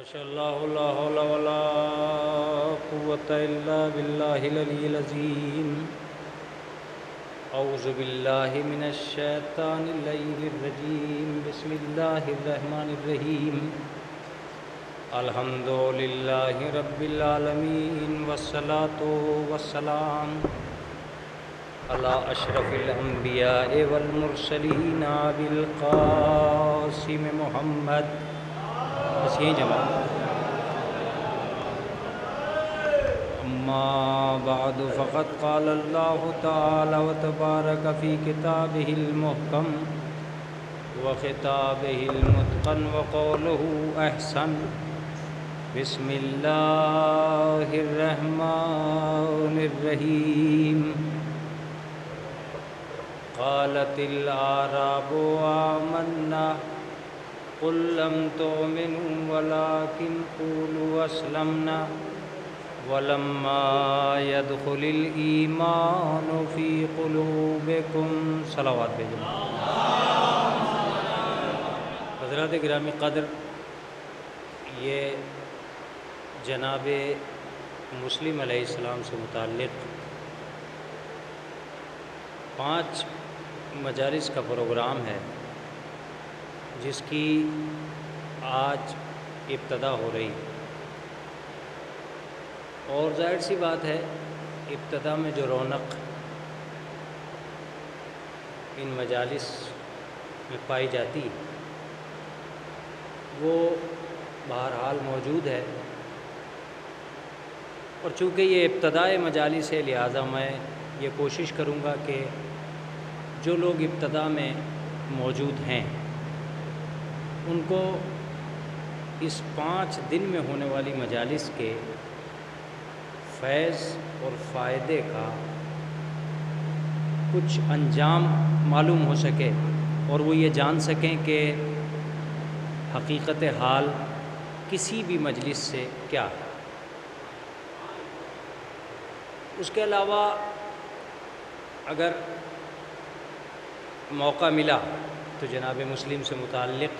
ماشاء اللہ لا حول ولا قوة الا باللہ العلی العظیم اعوذ باللہ من الشیطان اللعین الرجیم بسم اللہ الرحمن الرحیم الحمد للہ رب العالمین والصلاة والسلام علی اشرف الانبیاء والمرسلین ابی القاسم محمد بس یہی جواب اما بعد فقد قال اللہ تعالی وتبارک فی کتابہ المحکم وخطابہ المتقن وقولہ احسن بسم اللہ الرحمن الرحیم قالت الاعراب آمنا قل لم تؤمنوا ولكن قولوا اسلمنا ولما يدخل الإيمان في قلوبكم صلوات بھیجو حضرات گرامی قدر، یہ جناب مسلم علیہ السلام سے متعلق 5 مجالس کا پروگرام ہے جس کی آج ابتدا ہو رہی، اور ظاہر سی بات ہے ابتدا میں جو رونق ان مجالس میں پائی جاتی وہ بہرحال موجود ہے، اور چونکہ یہ ابتدائی مجالس ہے لہٰذا میں یہ کوشش کروں گا کہ جو لوگ ابتدا میں موجود ہیں ان کو اس 5 دن میں ہونے والی مجالس کے فیض اور فائدے کا کچھ انجام معلوم ہو سکے، اور وہ یہ جان سکیں کہ حقیقت حال کسی بھی مجلس سے کیا ہے۔ اس کے علاوہ اگر موقع ملا تو جناب مسلم سے متعلق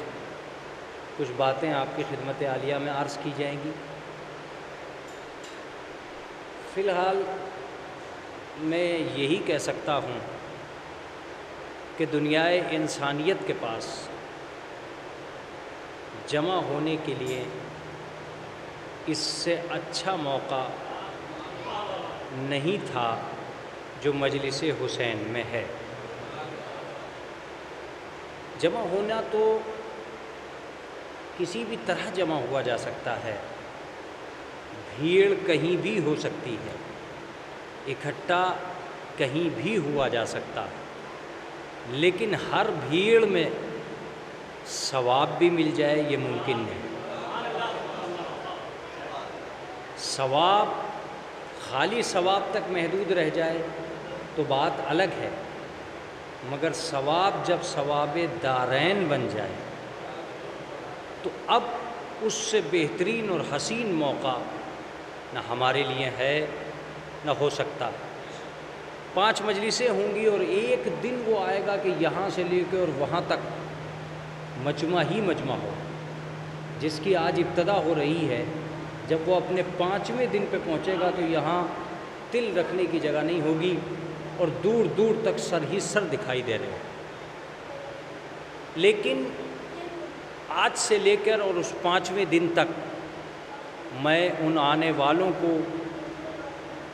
کچھ باتیں آپ کی خدمت عالیہ میں عرض کی جائیں گی۔ فی الحال میں یہی کہہ سکتا ہوں کہ دنیائے انسانیت کے پاس جمع ہونے کے لیے اس سے اچھا موقع نہیں تھا جو مجلس حسین میں ہے۔ جمع ہونا تو کسی بھی طرح جمع ہوا جا سکتا ہے، بھیڑ کہیں بھی ہو سکتی ہے، اکٹھا کہیں بھی ہوا جا سکتا ہے، لیکن ہر بھیڑ میں ثواب بھی مل جائے یہ ممکن نہیں۔ ثواب خالی ثواب تک محدود رہ جائے تو بات الگ ہے، مگر ثواب جب ثواب دارین بن جائے تو اب اس سے بہترین اور حسین موقع نہ ہمارے لیے ہے نہ ہو سکتا۔ 5 مجلسیں ہوں گی اور ایک دن وہ آئے گا کہ یہاں سے لے کے اور وہاں تک مجمع ہی مجمع ہو، جس کی آج ابتدا ہو رہی ہے۔ جب وہ اپنے 5ویں دن پہ پہنچے گا تو یہاں تل رکھنے کی جگہ نہیں ہوگی اور دور دور تک سر ہی سر دکھائی دے رہے ہیں۔ لیکن آج سے لے کر اور اس 5ویں دن تک میں ان آنے والوں کو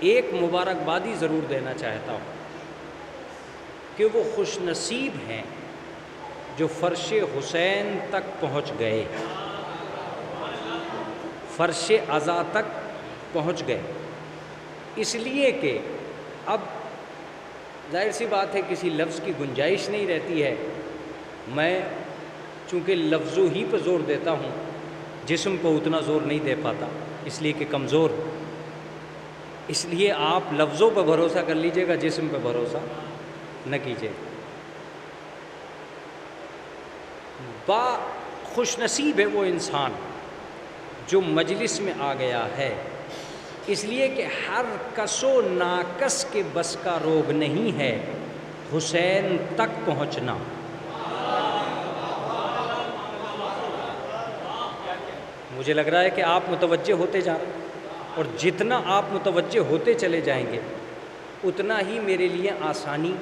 ایک مبارکبادی ضرور دینا چاہتا ہوں کہ وہ خوش نصیب ہیں جو فرش حسین تک پہنچ گئے، فرش عزا تک پہنچ گئے، اس لیے کہ اب ظاہر سی بات ہے کسی لفظ کی گنجائش نہیں رہتی ہے۔ میں چونکہ لفظوں ہی پہ زور دیتا ہوں، جسم کو اتنا زور نہیں دے پاتا اس لیے کہ کمزور، اس لیے آپ لفظوں پہ بھروسہ کر لیجئے گا، جسم پہ بھروسہ نہ کیجئے۔ با خوش نصیب ہے وہ انسان جو مجلس میں آ گیا ہے، اس لیے کہ ہر کس و ناکس کے بس کا روگ نہیں ہے حسین تک پہنچنا۔ مجھے لگ رہا ہے کہ آپ متوجہ ہوتے جا رہے ہیں، اور جتنا آپ متوجہ ہوتے چلے جائیں گے اتنا ہی میرے لیے آسانی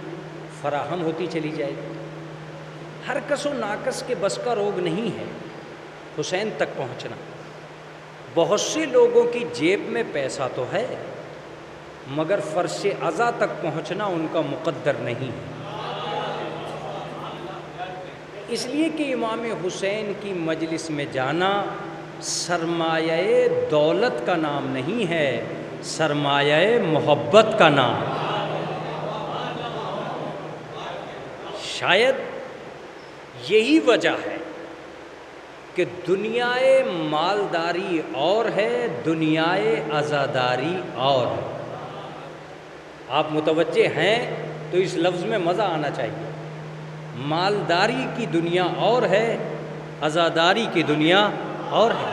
فراہم ہوتی چلی جائے گی۔ ہر کس و ناکس کے بس کا روگ نہیں ہے حسین تک پہنچنا۔ بہت سے لوگوں کی جیب میں پیسہ تو ہے مگر فرش عزا تک پہنچنا ان کا مقدر نہیں ہے۔ اس لیے کہ امام حسین کی مجلس میں جانا سرمایہ دولت کا نام نہیں ہے، سرمایہ محبت کا نام۔ شاید یہی وجہ ہے کہ دنیائے مالداری اور ہے، دنیائے عزاداری اور ہے۔ آپ متوجہ ہیں تو اس لفظ میں مزہ آنا چاہیے۔ مالداری کی دنیا اور ہے، عزاداری کی دنیا اور ہے،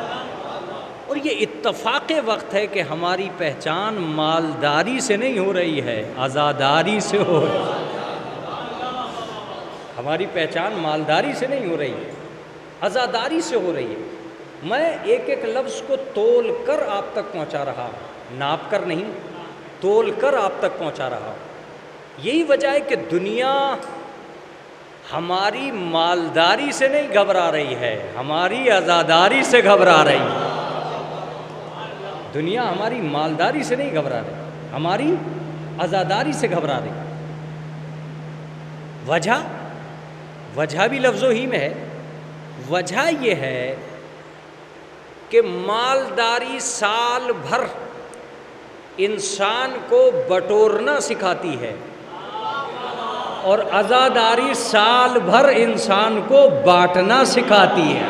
اور یہ اتفاق وقت ہے کہ ہماری پہچان مالداری سے نہیں ہو رہی ہے، عزاداری سے ہو رہی ہے۔ ہماری پہچان مالداری سے نہیں ہو رہی ہے، عزاداری سے ہو رہی ہے۔ میں ایک ایک لفظ کو تول کر آپ تک پہنچا رہا ہوں، ناپ کر نہیں، تول کر آپ تک پہنچا رہا ہوں۔ یہی وجہ ہے کہ دنیا ہماری مالداری سے نہیں گھبرا رہی ہے، ہماری عزاداری سے گھبرا رہی ہے۔ دنیا ہماری مالداری سے نہیں گھبرا رہی، ہماری عزاداری سے گھبرا رہی۔ وجہ بھی لفظوں ہی میں ہے۔ وجہ یہ ہے کہ مالداری سال بھر انسان کو بٹورنا سکھاتی ہے اور عزاداری سال بھر انسان کو بانٹنا سکھاتی ہے۔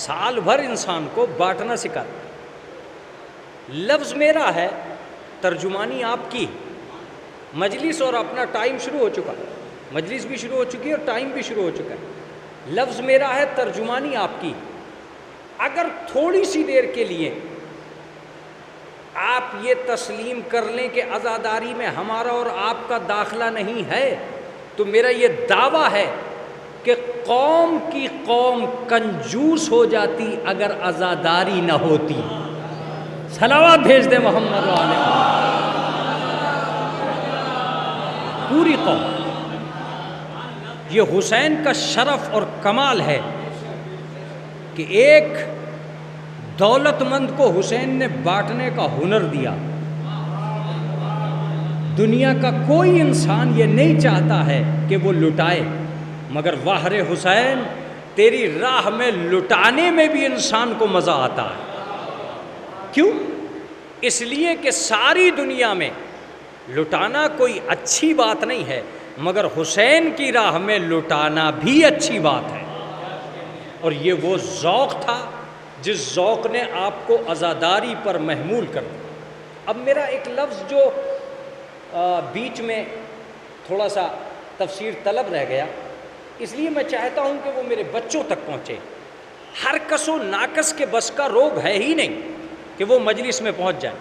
سال بھر انسان کو بانٹنا سکھاتی ہے۔ لفظ میرا ہے، ترجمانی آپ کی۔ مجلس اور اپنا ٹائم شروع ہو چکا، مجلس بھی شروع ہو چکی ہے اور ٹائم بھی شروع ہو چکا ہے۔ لفظ میرا ہے، ترجمانی آپ کی۔ اگر تھوڑی سی دیر کے لیے آپ یہ تسلیم کر لیں کہ عزاداری میں ہمارا اور آپ کا داخلہ نہیں ہے تو میرا یہ دعویٰ ہے کہ قوم کی قوم کنجوس ہو جاتی اگر عزاداری نہ ہوتی۔ صلوات بھیج دیں محمد و آل محمد۔ پوری قوم، یہ حسین کا شرف اور کمال ہے کہ ایک دولت مند کو حسین نے بانٹنے کا ہنر دیا۔ دنیا کا کوئی انسان یہ نہیں چاہتا ہے کہ وہ لٹائے، مگر واہ رے حسین، تیری راہ میں لٹانے میں بھی انسان کو مزہ آتا ہے۔ کیوں؟ اس لیے کہ ساری دنیا میں لٹانا کوئی اچھی بات نہیں ہے، مگر حسین کی راہ میں لٹانا بھی اچھی بات ہے۔ اور یہ وہ ذوق تھا جس ذوق نے آپ کو عزاداری پر محمول کر دیا۔ اب میرا ایک لفظ جو بیچ میں تھوڑا سا تفسیر طلب رہ گیا، اس لیے میں چاہتا ہوں کہ وہ میرے بچوں تک پہنچے۔ ہر کس و ناکس کے بس کا روگ ہے ہی نہیں کہ وہ مجلس میں پہنچ جائے۔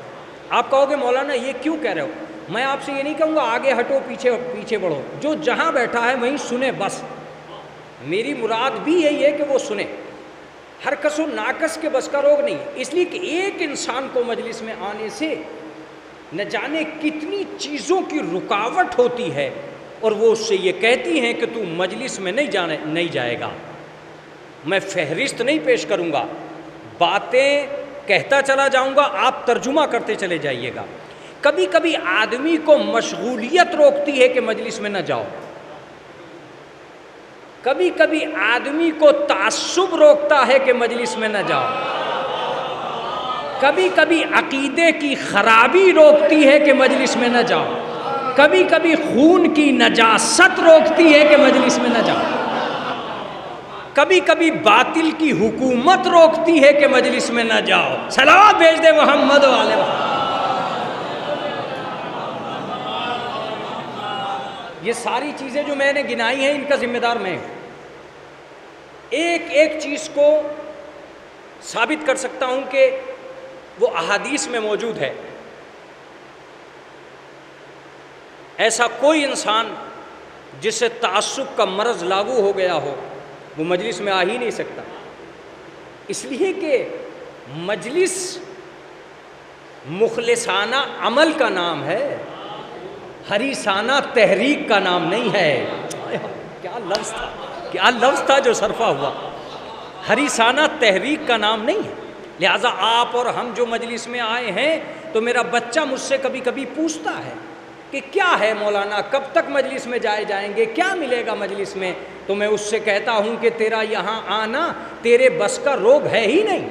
آپ کہو گے مولانا یہ کیوں کہہ رہے ہو؟ میں آپ سے یہ نہیں کہوں گا آگے ہٹو پیچھے بڑھو، جو جہاں بیٹھا ہے وہیں سنے بس۔ میری مراد بھی یہی ہے کہ وہ سنے۔ ہر کس و ناکس کے بس کا روگ نہیں، اس لیے کہ ایک انسان کو مجلس میں آنے سے نہ جانے کتنی چیزوں کی رکاوٹ ہوتی ہے، اور وہ اس سے یہ کہتی ہیں کہ تو مجلس میں نہیں جائے گا۔ میں فہرست نہیں پیش کروں گا، باتیں کہتا چلا جاؤں گا، آپ ترجمہ کرتے چلے جائیے گا۔ کبھی کبھی آدمی کو مشغولیت روکتی ہے کہ مجلس میں نہ جاؤ، کبھی کبھی آدمی کو تعصب روکتا ہے کہ مجلس میں نہ جاؤ، کبھی کبھی عقیدے کی خرابی روکتی ہے کہ مجلس میں نہ جاؤ، کبھی کبھی خون کی نجاست روکتی ہے کہ مجلس میں نہ جاؤ، کبھی کبھی باطل کی حکومت روکتی ہے کہ مجلس میں نہ جاؤ۔ صلوات بھیج دے محمد و آل محمد۔ یہ ساری چیزیں جو میں نے گنائی ہیں ان کا ذمہ دار میں ہوں۔ ایک ایک چیز کو ثابت کر سکتا ہوں کہ وہ احادیث میں موجود ہے۔ ایسا کوئی انسان جسے تعصب کا مرض لاگو ہو گیا ہو وہ مجلس میں آ ہی نہیں سکتا، اس لیے کہ مجلس مخلصانہ عمل کا نام ہے، حریصانہ تحریک کا نام نہیں ہے۔ کیا لفظ تھا جو صرفہ ہوا، حریصانہ تحریک کا نام نہیں ہے۔ لہٰذا آپ اور ہم جو مجلس میں آئے ہیں، تو میرا بچہ مجھ سے کبھی کبھی پوچھتا ہے کہ کیا ہے مولانا، کب تک مجلس میں جائیں گے، کیا ملے گا مجلس میں؟ تو میں اس سے کہتا ہوں کہ تیرا یہاں آنا تیرے بس کا روگ ہے ہی نہیں،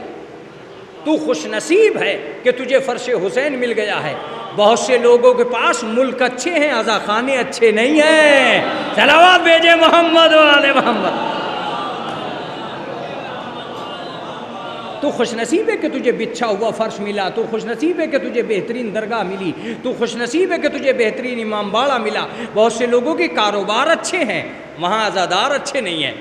تو خوش نصیب ہے کہ تجھے فرش حسین مل گیا ہے۔ بہت سے لوگوں کے پاس ملک اچھے ہیں، عزا خانے اچھے نہیں ہیں۔ صلوات بھیجے محمد و آل محمد۔ تو خوش نصیب ہے کہ تجھے بچھا ہوا فرش ملا، تو خوش نصیب ہے کہ تجھے بہترین درگاہ ملی، تو خوش نصیب ہے کہ تجھے بہترین امام باڑہ ملا۔ بہت سے لوگوں کے کاروبار اچھے ہیں، وہاں عزادار اچھے نہیں ہیں۔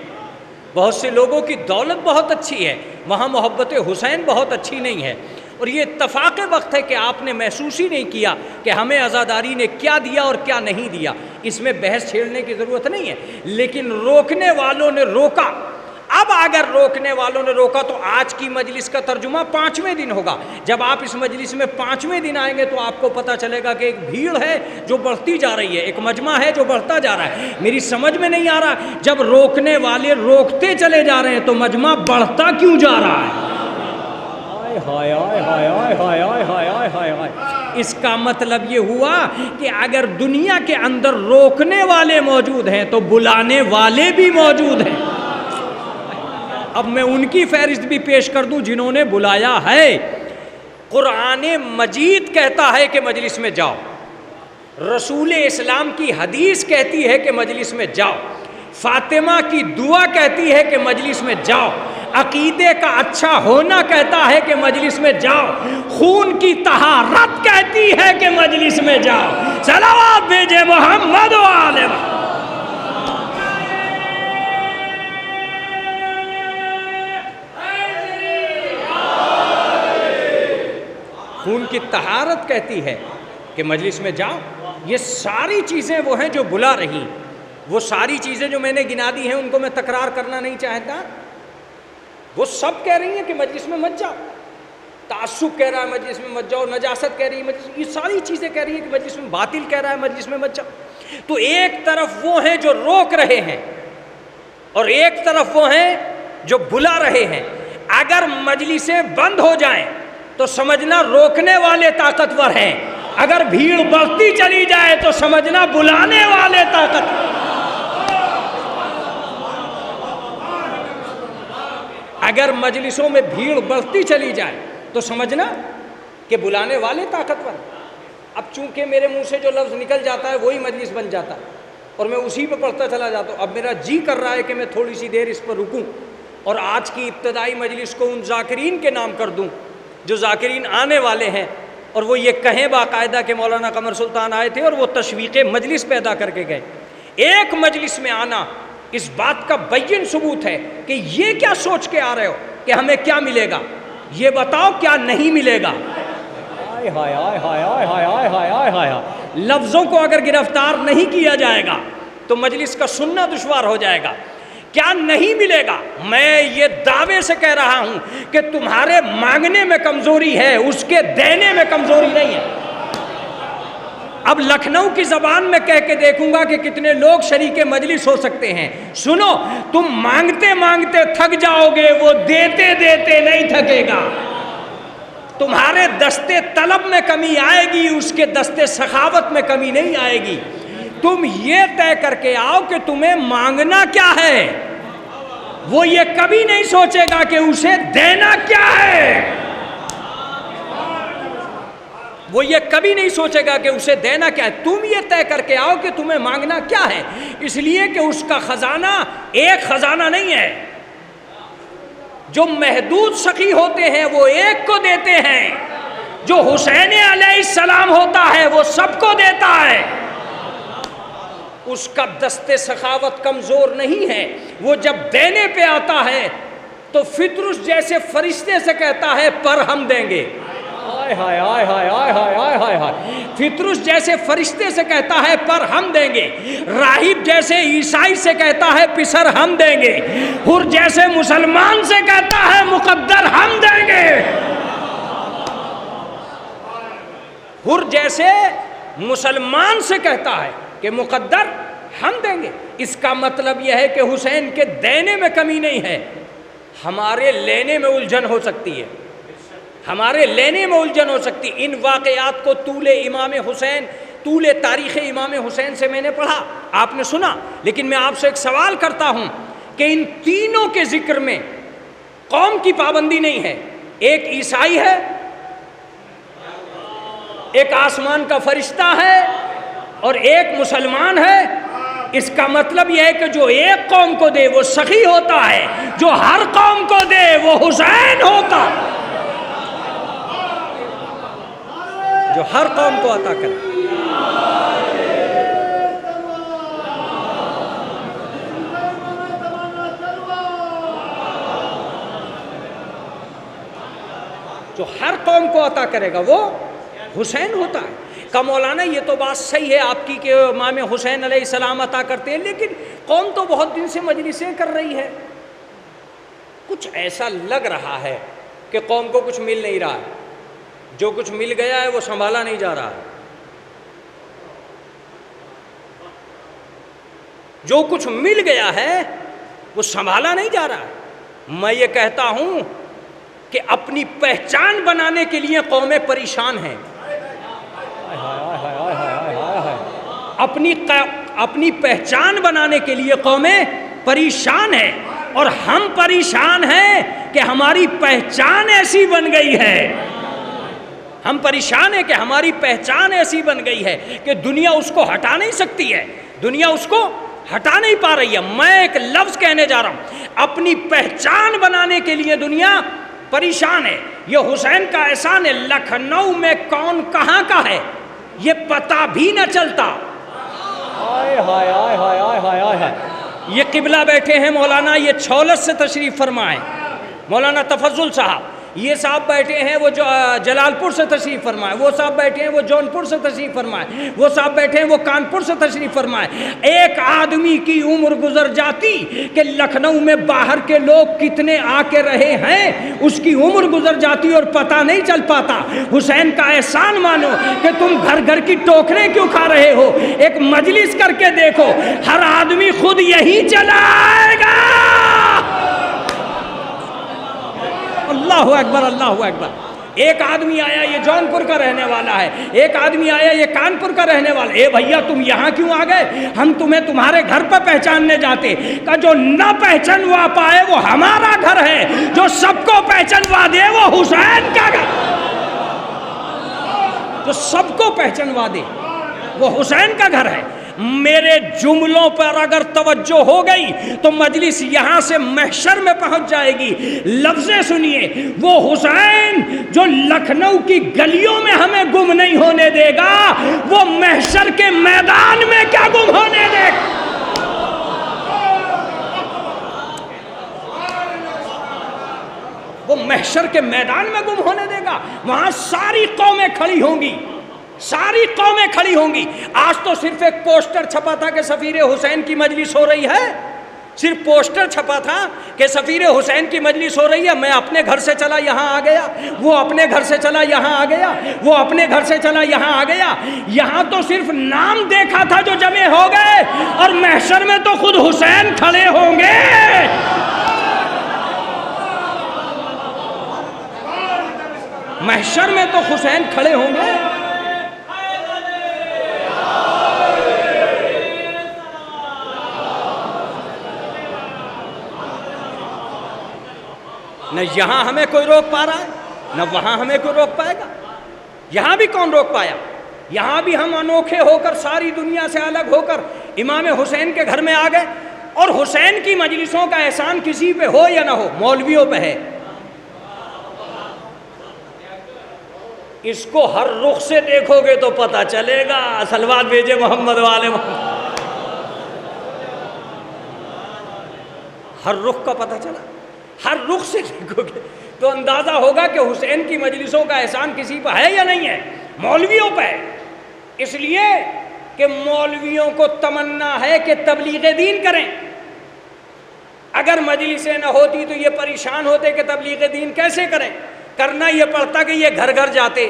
بہت سے لوگوں کی دولت بہت اچھی ہے، وہاں محبت حسین بہت اچھی نہیں ہے۔ اور یہ اتفاق وقت ہے کہ آپ نے محسوس ہی نہیں کیا کہ ہمیں عزاداری نے کیا دیا اور کیا نہیں دیا۔ اس میں بحث چھیڑنے کی ضرورت نہیں ہے، لیکن روکنے والوں نے روکا۔ اب اگر روکنے والوں نے روکا تو آج کی مجلس کا ترجمہ 5ویں دن ہوگا۔ جب آپ اس مجلس میں 5ویں دن آئیں گے تو آپ کو پتہ چلے گا کہ ایک بھیڑ ہے جو بڑھتی جا رہی ہے، ایک مجمع ہے جو بڑھتا جا رہا ہے۔ میری سمجھ میں نہیں آ رہا، جب روکنے والے روکتے چلے جا رہے ہیں تو مجمع بڑھتا کیوں جا رہا ہے؟ ہائے ہائے ہائے ہائے ہائے ہائے ہائے ہائے ہائے ہائے۔ اس کا مطلب یہ ہوا کہ اگر دنیا کے اندر روکنے والے موجود ہیں تو بلانے والے بھی موجود ہیں۔ اب میں ان کی فہرست بھی پیش کر دوں جنہوں نے بلایا ہے۔ قرآن مجید کہتا ہے کہ مجلس میں جاؤ، رسول اسلام کی حدیث کہتی ہے کہ مجلس میں جاؤ، فاطمہ کی دعا کہتی ہے کہ مجلس میں جاؤ، عقیدے کا اچھا ہونا کہتا ہے کہ مجلس میں جاؤ، خون کی طہارت کہتی ہے کہ مجلس میں جاؤ۔ صلوات بھیجے محمد و آل محمد۔ خون کی طہارت کہتی ہے کہ مجلس میں جاؤ۔ یہ ساری چیزیں وہ ہیں جو بلا رہی، وہ ساری چیزیں جو میں نے گنا دی ہیں ان کو میں تکرار کرنا نہیں چاہتا۔ وہ سب کہہ رہی ہیں کہ مجلس میں مت جاؤ، تعصب کہہ رہا ہے مجلس میں مت جاؤ، نجاست کہہ رہی ہے مجلس، یہ ساری چیزیں کہہ رہی ہیں کہ مجلس میں، باطل کہہ رہا ہے مجلس میں مت جاؤ۔ تو ایک طرف وہ ہیں جو روک رہے ہیں اور ایک طرف وہ ہیں جو بلا رہے ہیں۔ اگر مجلسیں بند ہو جائیں تو سمجھنا روکنے والے طاقتور ہیں، اگر بھیڑ بڑھتی چلی جائے تو سمجھنا بلانے والے طاقتور۔ اگر مجلسوں میں بھیڑ بڑھتی چلی جائے تو سمجھنا کہ بلانے والے طاقتور۔ اب چونکہ میرے منہ سے جو لفظ نکل جاتا ہے وہی مجلس بن جاتا ہے اور میں اسی پہ پڑھتا چلا جاتا ہوں۔ اب میرا جی کر رہا ہے کہ میں تھوڑی سی دیر اس پر رکوں اور آج کی ابتدائی مجلس کو ان ذاکرین کے نام کر دوں جو ذاکرین آنے والے ہیں، اور وہ یہ کہیں باقاعدہ کہ مولانا قمر سلطان آئے تھے اور وہ تشویق مجلس پیدا کر کے گئے۔ ایک مجلس میں آنا اس بات کا بین ثبوت ہے کہ یہ کیا سوچ کے آ رہے ہو کہ ہمیں کیا ملے گا، یہ بتاؤ کیا نہیں ملے گا۔ ہائے ہائے ہائے ہائے ہائے ہائے ہائے ہائے ہائے۔ لفظوں کو اگر گرفتار نہیں کیا جائے گا تو مجلس کا سننا دشوار ہو جائے گا۔ کیا نہیں ملے گا؟ میں یہ دعوے سے کہہ رہا ہوں کہ تمہارے مانگنے میں کمزوری ہے، اس کے دینے میں کمزوری نہیں ہے۔ اب لکھنؤ کی زبان میں کہہ کے دیکھوں گا کہ کتنے لوگ شریک مجلس ہو سکتے ہیں۔ سنو، تم مانگتے مانگتے تھک جاؤ گے، وہ دیتے دیتے نہیں تھکے گا۔ تمہارے دستے طلب میں کمی آئے گی، اس کے دستے سخاوت میں کمی نہیں آئے گی۔ تم یہ طے کر کے آؤ کہ تمہیں مانگنا کیا ہے، وہ یہ کبھی نہیں سوچے گا کہ اسے دینا کیا ہے۔ وہ یہ کبھی نہیں سوچے گا کہ اسے دینا کیا ہے۔ تم یہ طے کر کے آؤ کہ تمہیں مانگنا کیا ہے، اس لیے کہ اس کا خزانہ ایک خزانہ نہیں ہے۔ جو محدود سخی ہوتے ہیں وہ ایک کو دیتے ہیں، جو حسین علیہ السلام ہوتا ہے وہ سب کو دیتا ہے۔ اس کا دست سخاوت کمزور نہیں ہے، وہ جب دینے پہ آتا ہے تو فطرس جیسے فرشتے سے کہتا ہے پر ہم دیں گے۔ ہائے ہائے ہائے ہائے ہائے ہائے ہائے ہائے ہائے. فطرس جیسے فرشتے سے کہتا ہے پر ہم دیں گے، راہب جیسے عیسائی سے کہتا ہے پسر ہم دیں گے، حر جیسے مسلمان سے کہتا ہے مقدر ہم دیں گے. حر جیسے مسلمان سے کہتا ہے کہ مقدر ہم دیں گے. اس کا مطلب یہ ہے کہ حسین کے دینے میں کمی نہیں ہے، ہمارے لینے میں الجھن ہو سکتی ہے، ہمارے لینے میں الجھن ہو سکتی. ان واقعات کو طول تاریخ امام حسین سے میں نے پڑھا، آپ نے سنا. لیکن میں آپ سے ایک سوال کرتا ہوں کہ ان تینوں کے ذکر میں قوم کی پابندی نہیں ہے. ایک عیسائی ہے، ایک آسمان کا فرشتہ ہے، اور ایک مسلمان ہے. اس کا مطلب یہ ہے کہ جو ایک قوم کو دے وہ سخی ہوتا ہے، جو ہر قوم کو دے وہ حسین ہوتا، جو ہر قوم کو عطا کرے. جو ہر قوم کو عطا کرے گا وہ حسین ہوتا ہے. کہ مولانا یہ تو بات صحیح ہے آپ کی کہ امام حسین علیہ السلام عطا کرتے ہیں، لیکن قوم تو بہت دن سے مجلسیں کر رہی ہے، کچھ ایسا لگ رہا ہے کہ قوم کو کچھ مل نہیں رہا ہے، جو کچھ مل گیا ہے وہ سنبھالا نہیں جا رہا ہے، جو کچھ مل گیا ہے وہ سنبھالا نہیں جا رہا ہے. میں یہ کہتا ہوں کہ اپنی پہچان بنانے کے لیے قومیں پریشان ہیں، اپنی پہچان بنانے کے لیے قومیں پریشان ہیں، اور ہم پریشان ہیں کہ ہماری پہچان ایسی بن گئی ہے. ہم پریشان ہیں کہ ہماری پہچان ایسی بن گئی ہے کہ دنیا اس کو ہٹا نہیں سکتی ہے، دنیا اس کو ہٹا نہیں پا رہی ہے. میں ایک لفظ کہنے جا رہا ہوں، اپنی پہچان بنانے کے لیے دنیا پریشان ہے. یہ حسین کا احسان ہے، لکھنؤ میں کون کہاں کا ہے یہ پتہ بھی نہ چلتا. ہائے ہائے ہائے ہائے ہائے ہائے ہائے. یہ قبلہ بیٹھے ہیں مولانا، یہ چھولس سے تشریف فرمائیں، مولانا تفضل صاحب. یہ صاحب بیٹھے ہیں وہ جو جلال پور سے تشریف فرمائیں، وہ صاحب بیٹھے ہیں وہ جونپور سے تشریف فرمائیں، وہ صاحب بیٹھے ہیں وہ کانپور سے تشریف فرمائیں. ایک آدمی کی عمر گزر جاتی کہ لکھنؤ میں باہر کے لوگ کتنے آ کے رہے ہیں اس کی عمر گزر جاتی اور پتہ نہیں چل پاتا. حسین کا احسان مانو کہ تم گھر گھر کی ٹوکریں کیوں کھا رہے ہو، ایک مجلس کر کے دیکھو، ہر آدمی خود یہی چلا آئے گا. اللہ اکبر اللہ اکبر. ایک آدمی آیا یہ جونپور کا رہنے والا ہے، ایک آدمی آیا یہ کانپور کا رہنے والا. اے بھیا تم یہاں کیوں آ گئے؟ ہم تمہیں تمہارے گھر پہ پہچاننے جاتے. کہ جو نہ پہچانوا پائے وہ ہمارا گھر ہے، جو سب کو پہچانوا دے وہ حسین کا گھر، جو سب کو پہچانوا دے وہ حسین کا گھر ہے. میرے جملوں پر اگر توجہ ہو گئی تو مجلس یہاں سے محشر میں پہنچ جائے گی. لفظیں سنیے، وہ حسین جو لکھنؤ کی گلیوں میں ہمیں گم نہیں ہونے دے گا وہ محشر کے میدان میں کیا گم ہونے دے گا. وہ محشر کے میدان میں گم ہونے دے گا. وہاں ساری قومیں کھڑی ہوں گی، ساری قومیں کھڑی ہوں گی. آج تو صرف ایک پوسٹر چھپا تھا کہ سفیر حسین کی مجلس ہو رہی ہے، صرف پوسٹر چھپا تھا کہ سفیر حسین کی مجلس ہو رہی ہے. میں اپنے گھر سے چلا یہاں آ گیا، وہ اپنے گھر سے چلا یہاں آ گیا، وہ اپنے گھر سے چلا یہاں آ گیا. یہاں تو صرف نام دیکھا تھا جو جمع ہو گئے، اور محشر میں تو خود حسین کھڑے ہوں گے. محشر میں تو حسین کھڑے ہوں گے. نہ یہاں ہمیں کوئی روک پا رہا ہے، نہ وہاں ہمیں کوئی روک پائے گا. یہاں بھی کون روک پایا؟ یہاں بھی ہم انوکھے ہو کر، ساری دنیا سے الگ ہو کر امام حسین کے گھر میں آ گئے. اور حسین کی مجلسوں کا احسان کسی پہ ہو یا نہ ہو، مولویوں پہ ہے. اس کو ہر رخ سے دیکھو گے تو پتہ چلے گا. صلوات بھیجے محمد والے محمد. ہر رخ کا پتہ چلا، ہر رخ سے دیکھو گے تو اندازہ ہوگا کہ حسین کی مجلسوں کا احسان کسی پہ ہے یا نہیں ہے؟ مولویوں پہ ہے۔ اس لیے کہ مولویوں کو تمنا ہے کہ تبلیغ دین کریں۔ اگر مجلسیں نہ ہوتی تو یہ پریشان ہوتے کہ تبلیغ دین کیسے کریں، کرنا یہ پڑتا کہ یہ گھر گھر جاتے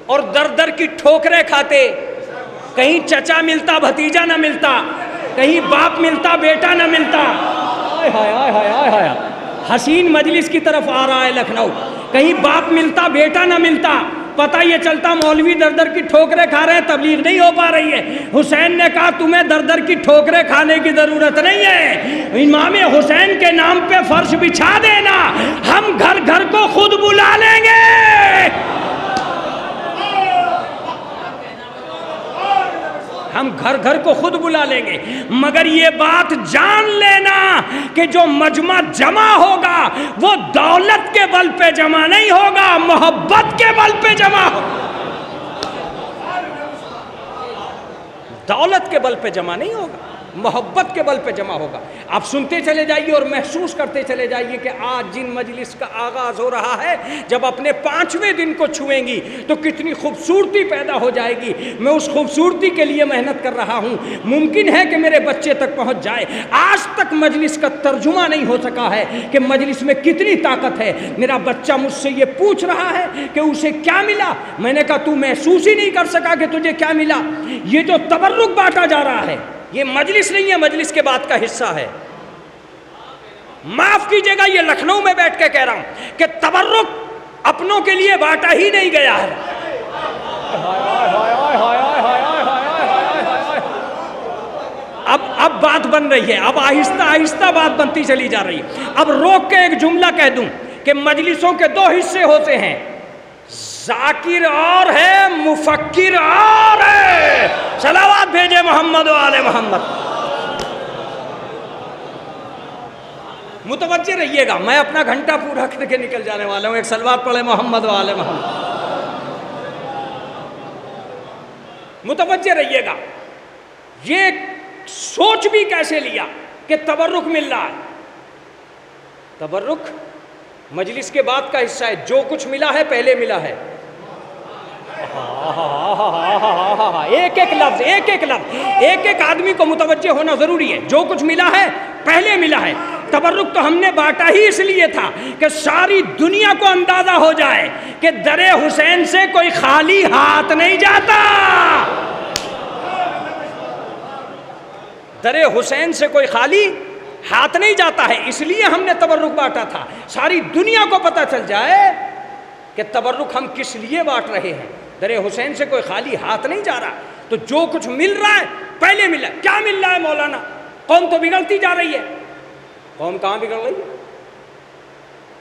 اور در در کی ٹھوکریں کھاتے، کہیں چچا ملتا بھتیجا نہ ملتا، کہیں باپ ملتا بیٹا نہ ملتا۔ ہائے ہائے ہائے ہائے ہائے، حسین مجلس کی طرف آ رہا ہے لکھنؤ، کہیں باپ ملتا بیٹا نہ ملتا، پتہ یہ چلتا مولوی در در کی ٹھوکریں کھا رہے ہیں، تبلیغ نہیں ہو پا رہی ہے۔ حسین نے کہا تمہیں در در کی ٹھوکریں کھانے کی ضرورت نہیں ہے، امام حسین کے نام پہ فرش بچھا دینا، ہم گھر گھر کو خود بلا لیں گے۔ ہم گھر گھر کو خود بلا لیں گے، مگر یہ بات جان لینا کہ جو مجمع جمع ہوگا وہ دولت کے بل پہ جمع نہیں ہوگا، محبت کے بل پہ جمع ہوگا۔ دولت کے بل پہ جمع نہیں ہوگا، محبت کے بل پہ جمع ہوگا۔ آپ سنتے چلے جائیے اور محسوس کرتے چلے جائیے کہ آج جن مجلس کا آغاز ہو رہا ہے، جب اپنے 5ویں دن کو چھوئیں گی تو کتنی خوبصورتی پیدا ہو جائے گی۔ میں اس خوبصورتی کے لیے محنت کر رہا ہوں، ممکن ہے کہ میرے بچے تک پہنچ جائے۔ آج تک مجلس کا ترجمہ نہیں ہو سکا ہے کہ مجلس میں کتنی طاقت ہے۔ میرا بچہ مجھ سے یہ پوچھ رہا ہے کہ اسے کیا ملا، میں نے کہا تو محسوس ہی نہیں کر سکا کہ تجھے کیا ملا۔ یہ جو تبرک بانٹا جا رہا ہے یہ مجلس نہیں ہے، مجلس کے بعد کا حصہ ہے۔ معاف کیجئے گا، یہ لکھنؤ میں بیٹھ کے کہہ رہا ہوں کہ تبرک اپنوں کے لیے بانٹا ہی نہیں گیا ہے۔ اب بات بن رہی ہے، اب آہستہ آہستہ بات بنتی چلی جا رہی ہے۔ اب روک کے ایک جملہ کہہ دوں کہ مجلسوں کے 2 حصے ہوتے ہیں، ذاکر اور ہے، مفکر اور ہے۔ صلوات بھیجے محمد و آل محمد۔ متوجہ رہیے گا، میں اپنا گھنٹہ پورا کر کے نکل جانے والا ہوں۔ ایک صلوات پڑھے محمد و آل محمد۔ متوجہ رہیے گا، یہ سوچ بھی کیسے لیا کہ تبرک مل رہا ہے۔ تبرک مجلس کے بعد کا حصہ ہے، جو کچھ ملا ہے پہلے ملا ہے۔ ایک ایک لفظ ایک ایک آدمی کو متوجہ ہونا ضروری ہے۔ جو کچھ ملا ہے پہلے ملا ہے۔ تبرک تو ہم نے بانٹا ہی اس لیے تھا کہ ساری دنیا کو اندازہ ہو جائے کہ در حسین سے کوئی خالی ہاتھ نہیں جاتا، در حسین سے کوئی خالی ہاتھ نہیں جاتا ہے۔ اس لیے ہم نے تبرک بانٹا تھا، ساری دنیا کو پتہ چل جائے کہ تبرک ہم کس لیے بانٹ رہے ہیں۔ در حسین سے کوئی خالی ہاتھ نہیں جا رہا، تو جو کچھ مل رہا ہے پہلے ملا۔ کیا مل رہا ہے مولانا؟ قوم تو بگڑتی جا رہی ہے۔ قوم کہاں بگڑ رہی ہے؟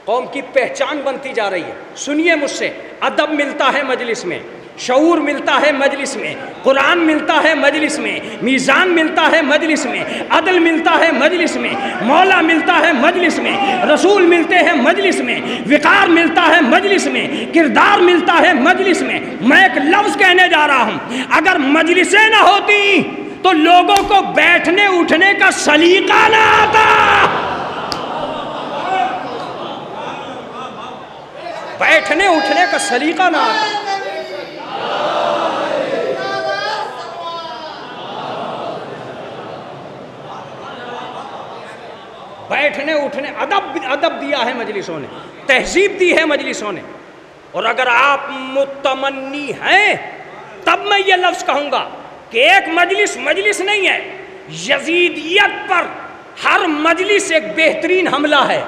قوم کی پہچان بنتی جا رہی ہے۔ سنیے مجھ سے، ادب ملتا ہے مجلس میں، شعور ملتا ہے مجلس میں، قرآن ملتا ہے مجلس میں، میزان ملتا ہے مجلس میں، عدل ملتا ہے مجلس میں، مولا ملتا ہے مجلس میں، رسول ملتے ہیں مجلس میں، وقار ملتا ہے مجلس میں، کردار ملتا ہے مجلس میں۔ میں ایک لفظ کہنے جا رہا ہوں، اگر مجلسیں نہ ہوتی تو لوگوں کو بیٹھنے اٹھنے کا سلیقہ نہ آتا۔ بیٹھنے اٹھنے کا سلیقہ نہ آتا۔ بیٹھنے اٹھنے ادب دیا ہے مجلسوں نے، تہذیب دی ہے مجلسوں نے۔ اور اگر آپ متمنی ہیں تب میں یہ لفظ کہوں گا کہ ایک مجلس نہیں ہے، یزیدیت پر ہر مجلس ایک بہترین حملہ ہے۔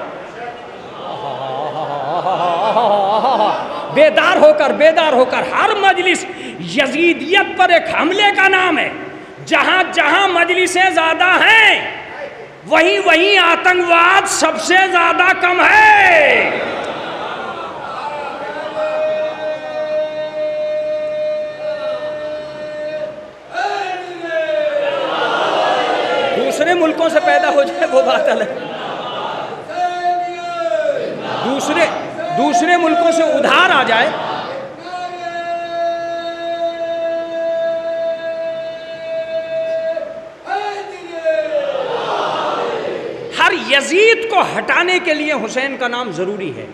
بیدار ہو کر ہر مجلس یزیدیت پر ایک حملے کا نام ہے۔ جہاں جہاں مجلسیں زیادہ ہیں وہیں آتنکواد سب سے زیادہ کم ہے۔ دوسرے ملکوں سے پیدا ہو جائے وہ بات الگ، دوسرے ملکوں سے ادھار آ جائے، ہر یزید کو کو ہٹانے کے لیے حسین کا نام ضروری ہے.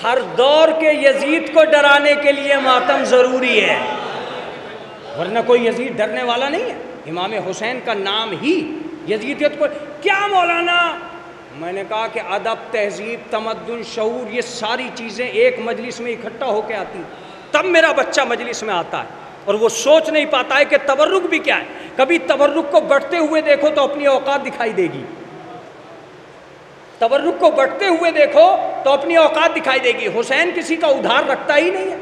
ہر دور کے یزید کو ڈرانے کے لیے ماتم ضروری ہے، ورنہ کوئی یزید ڈرنے والا نہیں ہے. امام حسین کا نام ہی یزیدیت کو. کیا مولانا؟ میں نے کہا کہ ادب، تہذیب، تمدن، شعور، یہ ساری چیزیں ایک مجلس میں اکٹھا ہو کے آتی، تب میرا بچہ مجلس میں آتا ہے. اور وہ سوچ نہیں پاتا ہے کہ تبرک بھی کیا ہے. کبھی تبرک کو بڑھتے ہوئے دیکھو تو اپنی اوقات دکھائی دے گی. تبرک کو بڑھتے ہوئے دیکھو تو اپنی اوقات دکھائی دے گی. حسین کسی کا ادھار رکھتا ہی نہیں ہے،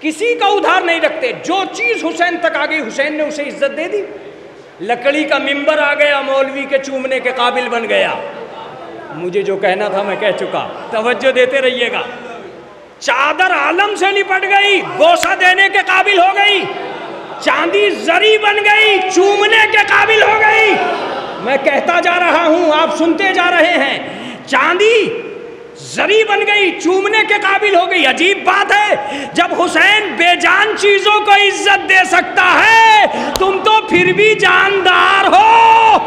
کسی کا ادھار نہیں رکھتے. جو چیز حسین تک آ گئی حسین نے اسے عزت دے دی. لکڑی کا ممبر آ گیا، مولوی کے چومنے کے قابل بن گیا. مجھے جو کہنا تھا میں کہہ چکا، توجہ دیتے رہیے گا. چادر عالم سے لپٹ گئی، بوسہ دینے کے قابل ہو گئی. چاندی زری بن گئی، چومنے کے قابل ہو گئی. میں کہتا جا رہا ہوں، آپ سنتے جا رہے ہیں. چاندی زری بن گئی، چومنے کے قابل ہو گئی. عجیب بات ہے، جب حسین بے جان چیزوں کو عزت دے سکتا ہے، تم تو پھر بھی جاندار ہو.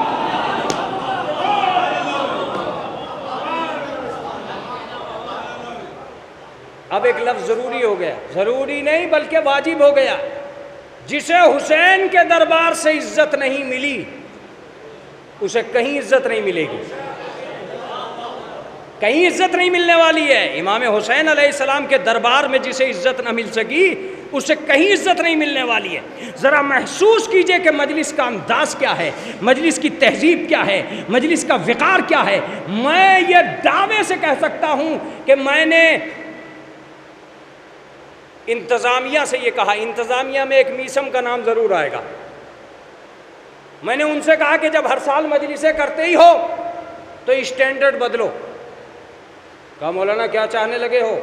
اب ایک لفظ ضروری ہو گیا، ضروری نہیں بلکہ واجب ہو گیا. جسے حسین کے دربار سے عزت نہیں ملی اسے کہیں عزت نہیں ملے گی، کہیں عزت نہیں ملنے والی ہے. امام حسین علیہ السلام کے دربار میں جسے عزت نہ مل سکی اسے کہیں عزت نہیں ملنے والی ہے. ذرا محسوس کیجئے کہ مجلس کا انداز کیا ہے، مجلس کی تہذیب کیا ہے، مجلس کا وقار کیا ہے. میں یہ دعوے سے کہہ سکتا ہوں کہ میں نے انتظامیہ سے یہ کہا، انتظامیہ میں ایک میسم کا نام ضرور آئے گا. میں نے ان سے کہا کہ جب ہر سال مجلسیں کرتے ہی ہو تو اسٹینڈرڈ بدلو. کہا مولانا کیا چاہنے لگے ہو؟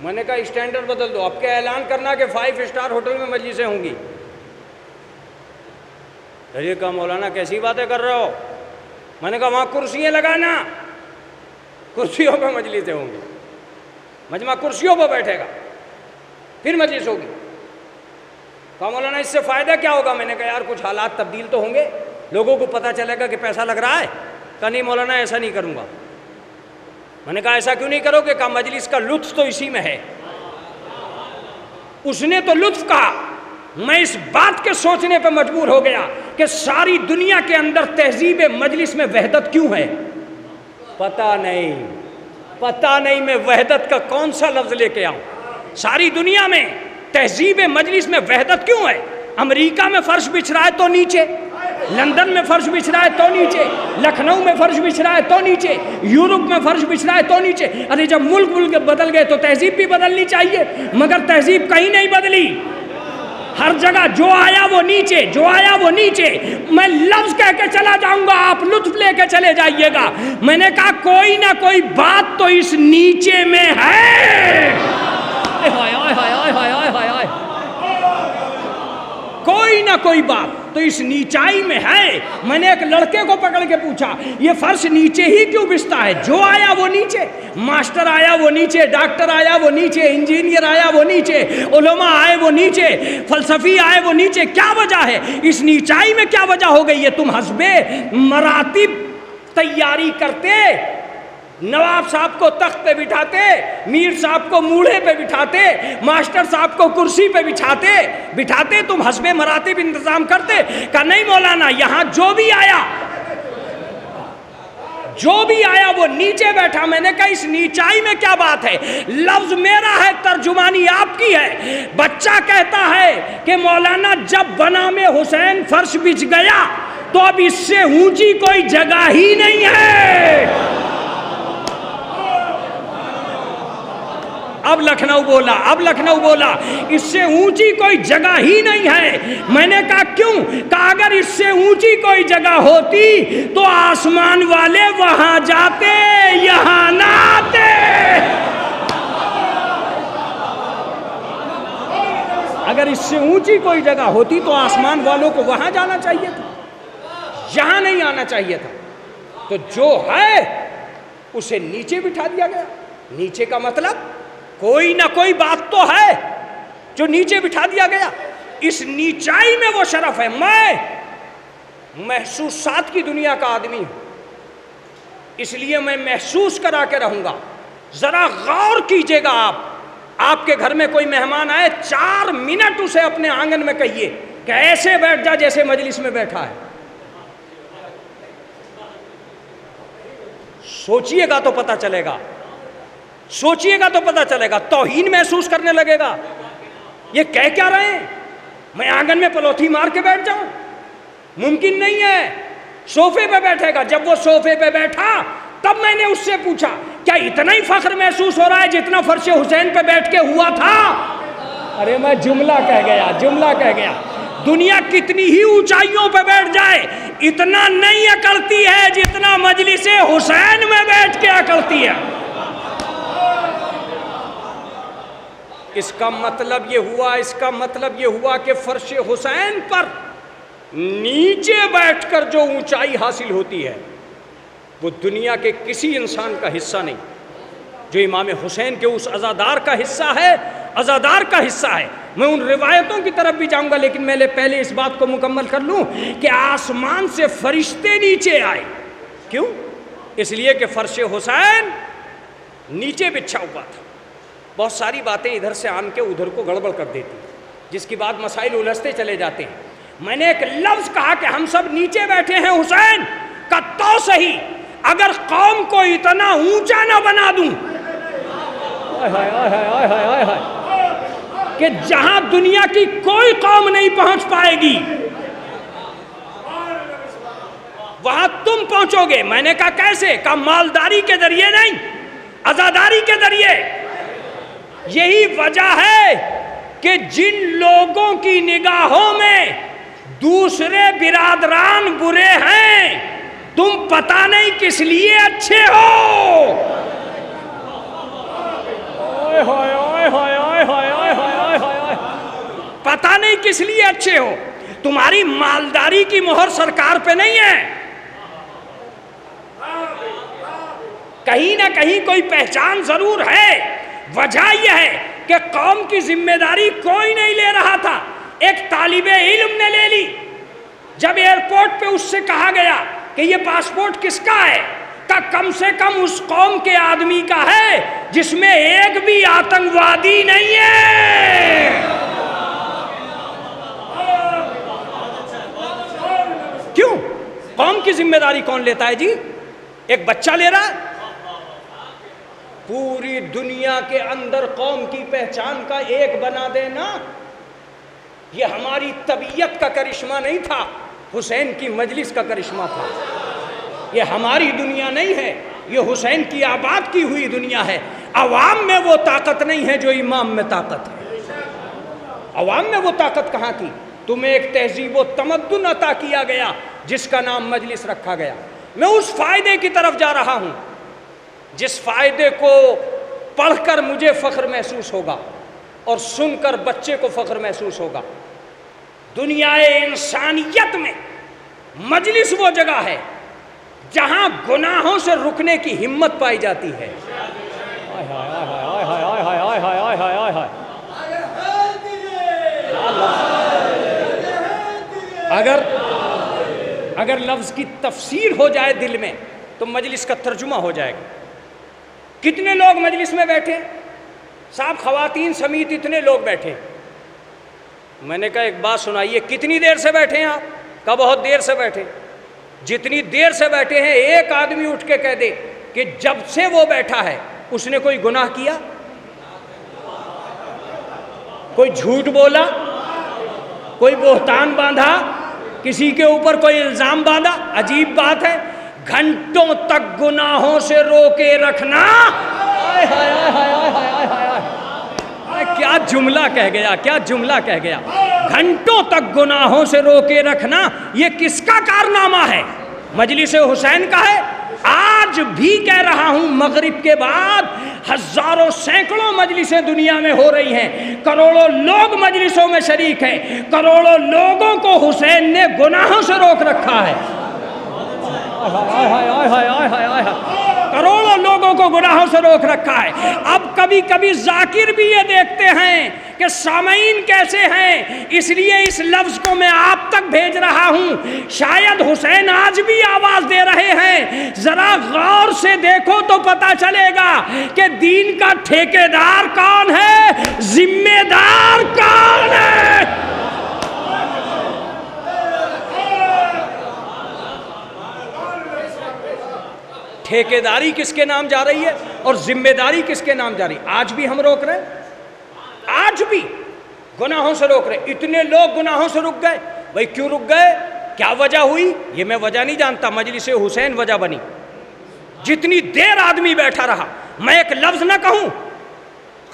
میں نے کہا اسٹینڈرڈ بدل دو. اب کیا اعلان کرنا کہ 5 اسٹار ہوٹل میں مجلسیں ہوں گی؟ یہ کہا مولانا کیسی باتیں کر رہے ہو؟ میں نے کہا وہاں کرسیاں لگانا، کرسیوں پہ مجلسیں ہوں گی، مجمع کرسیوں پہ بیٹھے گا پھر مجلس ہوگی. کہا مولانا اس سے فائدہ کیا ہوگا؟ میں نے کہا یار کچھ حالات تبدیل تو ہوں گے، لوگوں کو پتہ چلے گا کہ پیسہ لگ رہا ہے. کہا نہیں مولانا ایسا نہیں کروں گا. میں نے کہا ایسا کیوں نہیں کرو گے؟ کہا مجلس کا لطف تو اسی میں ہے. اس نے تو لطف کہا، میں اس بات کے سوچنے پہ مجبور ہو گیا کہ ساری دنیا کے اندر تہذیب مجلس میں وحدت کیوں ہے. پتہ نہیں میں وحدت کا کون سا لفظ لے کے آؤں. ساری دنیا میں تہذیب مجلس میں وحدت کیوں ہے؟ امریکہ میں فرش بچھ رہا ہے تو نیچے، لندن میں فرش بچھ رہا ہے تو نیچے، لکھنؤ میں فرش بچھ رہا ہے تو نیچے، یورپ میں فرش بچھ رہا ہے تو نیچے. ارے جب ملک بدل گئے تو تہذیب بھی بدلنی چاہیے، مگر تہذیب کہیں نہیں بدلی. ہر جگہ جو آیا وہ نیچے، جو آیا وہ نیچے. میں لفظ کہہ کے چلا جاؤں گا، آپ لطف لے کے چلے جائیے گا. میں نے کہا کوئی نہ کوئی بات تو اس نیچے میں ہے. کوئی نہ کوئی بات تو اس نیچائی میں ہے. میں نے ایک لڑکے کو پکڑ کے پوچھا یہ فرش نیچے ہی کیوں بچھتا ہے؟ جو آیا وہ نیچے، ماسٹر آیا وہ نیچے، ڈاکٹر آیا وہ نیچے، انجینئر آیا وہ نیچے، علماء آئے وہ نیچے، فلسفی آئے وہ نیچے. کیا وجہ ہے اس نیچائی میں؟ کیا وجہ ہو گئی ہے؟ تم حسب مراتب تیاری کرتے، نواب صاحب کو تخت پہ بٹھاتے، میر صاحب کو موڑے پہ بٹھاتے، ماسٹر صاحب کو کرسی پہ بٹھاتے تم حسب مراتب انتظام کرتے. کہ نہیں مولانا یہاں جو بھی آیا وہ نیچے بیٹھا. میں نے کہا اس نیچائی میں کیا بات ہے؟ لفظ میرا ہے، ترجمانی آپ کی ہے. بچہ کہتا ہے کہ مولانا جب بنام حسین فرش بچھ گیا تو اب اس سے اونچی کوئی جگہ ہی نہیں ہے. اب لکھنؤ بولا اس سے اونچی کوئی جگہ ہی نہیں ہے. میں نے کہا کیوں؟ کہا اگر اس سے اونچی کوئی جگہ ہوتی تو آسمان والے وہاں جاتے، یہاں نہ آتے. اگر اس سے اونچی کوئی جگہ ہوتی تو آسمان والوں کو وہاں جانا چاہیے تھا، یہاں نہیں آنا چاہیے تھا. تو جو ہے اسے نیچے بٹھا دیا گیا. نیچے کا مطلب کوئی نہ کوئی بات تو ہے جو نیچے بٹھا دیا گیا. اس نیچائی میں وہ شرف ہے. میں محسوسات کی دنیا کا آدمی ہوں، اس لیے میں محسوس کرا کے رہوں گا. ذرا غور کیجئے گا، آپ کے گھر میں کوئی مہمان آئے، 4 منٹ اسے اپنے آنگن میں کہیے کہ ایسے بیٹھ جا جیسے مجلس میں بیٹھا ہے. سوچئے گا تو پتہ چلے گا، سوچئے گا تو پتہ چلے گا. توہین محسوس کرنے لگے گا. یہ کہہ کیا رہے ہیں؟ میں آنگن میں پلوتھی مار کے بیٹھ جاؤں؟ ممکن نہیں ہے. صوفے پہ بیٹھے گا. جب وہ صوفے پہ بیٹھا تب میں نے اس سے پوچھا کیا اتنا ہی فخر محسوس ہو رہا ہے جتنا فرش حسین پہ بیٹھ کے ہوا تھا؟ ارے میں جملہ کہہ گیا. دنیا کتنی ہی اونچائیوں پہ بیٹھ جائے اتنا نہیں اکڑتی ہے جتنا مجلس حسین میں بیٹھ کے اکڑتی ہے. اس کا مطلب یہ ہوا کہ فرش حسین پر نیچے بیٹھ کر جو اونچائی حاصل ہوتی ہے وہ دنیا کے کسی انسان کا حصہ نہیں. جو امام حسین کے اس عزادار کا حصہ ہے. میں ان روایتوں کی طرف بھی جاؤں گا، لیکن میں پہلے اس بات کو مکمل کر لوں کہ آسمان سے فرشتے نیچے آئے. کیوں؟ اس لیے کہ فرش حسین نیچے بچھا ہوا تھا. بہت ساری باتیں ادھر سے آن کے ادھر کو گڑبڑ کر دیتی، جس کی بعد مسائل الجھتے چلے جاتے ہیں. میں نے ایک لفظ کہا کہ ہم سب نیچے بیٹھے ہیں حسین کا، تو صحیح، اگر قوم کو اتنا اونچا نہ بنا دوں کہ جہاں دنیا کی کوئی قوم نہیں پہنچ پائے گی وہاں تم پہنچو گے. میں نے کہا کیسے؟ کہا مالداری کے ذریعے نہیں، عزاداری کے ذریعے. یہی وجہ ہے کہ جن لوگوں کی نگاہوں میں دوسرے برادران برے ہیں تم پتہ نہیں کس لیے اچھے ہو. پتہ نہیں کس لیے اچھے ہو. تمہاری مالداری کی مہر سرکار پہ نہیں ہے، کہیں نہ کہیں کوئی پہچان ضرور ہے. وجہ یہ ہے کہ قوم کی ذمہ داری کوئی نہیں لے رہا تھا. ایک طالب علم نے لے لی. جب ایئرپورٹ پہ اس سے کہا گیا کہ یہ پاسپورٹ کس کا ہے، کہ کم سے کم اس قوم کے آدمی کا ہے جس میں ایک بھی آتنکوادی نہیں ہے. کیوں؟ قوم کی ذمہ داری کون لیتا ہے جی؟ ایک بچہ لے رہا ہے. پوری دنیا کے اندر قوم کی پہچان کا ایک بنا دینا یہ ہماری طبیعت کا کرشمہ نہیں تھا، حسین کی مجلس کا کرشمہ تھا. یہ ہماری دنیا نہیں ہے، یہ حسین کی آباد کی ہوئی دنیا ہے. عوام میں وہ طاقت نہیں ہے جو امام میں طاقت ہے. عوام میں وہ طاقت کہاں تھی؟ تمہیں ایک تہذیب و تمدن عطا کیا گیا جس کا نام مجلس رکھا گیا. میں اس فائدے کی طرف جا رہا ہوں جس فائدے کو پڑھ کر مجھے فخر محسوس ہوگا اور سن کر بچے کو فخر محسوس ہوگا. دنیا انسانیت میں مجلس وہ جگہ ہے جہاں گناہوں سے رکنے کی ہمت پائی جاتی ہے. اگر لفظ کی تفسیر ہو جائے دل میں تو مجلس کا ترجمہ ہو جائے گا. کتنے لوگ مجلس میں بیٹھے؟ صاحب خواتین سمیت اتنے لوگ بیٹھے. میں نے کہا ایک بات سنائیے، کتنی دیر سے بیٹھے ہیں آپ؟ کہا بہت دیر سے بیٹھے. جتنی دیر سے بیٹھے ہیں ایک آدمی اٹھ کے کہہ دے کہ جب سے وہ بیٹھا ہے اس نے کوئی گناہ کیا، کوئی جھوٹ بولا، کوئی بہتان باندھا، کسی کے اوپر کوئی الزام باندھا؟ عجیب بات ہے، گھنٹوں تک گناہوں سے روکے رکھنا. کیا جملہ کہہ گیا. گھنٹوں تک گناہوں سے روکے رکھنا یہ کس کا کارنامہ ہے؟ مجلس حسین کا ہے. آج بھی کہہ رہا ہوں، مغرب کے بعد ہزاروں سینکڑوں مجلسیں دنیا میں ہو رہی ہیں، کروڑوں لوگ مجلسوں میں شریک ہیں، کروڑوں لوگوں کو حسین نے گناہوں سے روک رکھا ہے. کروڑوں لوگوں کو گناہوں سے روک رکھا ہے۔ اب کبھی کبھی ذاکر بھی یہ دیکھتے ہیں کہ سامعین کیسے ہیں، اس لیے اس لفظ کو میں آپ تک بھیج رہا ہوں۔ شاید حسین آج بھی آواز دے رہے ہیں، ذرا غور سے دیکھو تو پتہ چلے گا کہ دین کا ٹھیکیدار کون ہے، ذمہ دار کون ہے۔ ٹھیکیداری کس کے نام جا رہی ہے اور ذمہ داری کس کے نام جا رہی ہے؟ آج بھی ہم روک رہے ہیں، آج بھی گناہوں سے روک رہے ہیں۔ اتنے لوگ گناہوں سے رک گئے، بھئی کیوں رک گئے، کیا وجہ ہوئی؟ یہ میں وجہ نہیں جانتا، مجلس حسین وجہ بنی۔ جتنی دیر آدمی بیٹھا رہا، میں ایک لفظ نہ کہوں،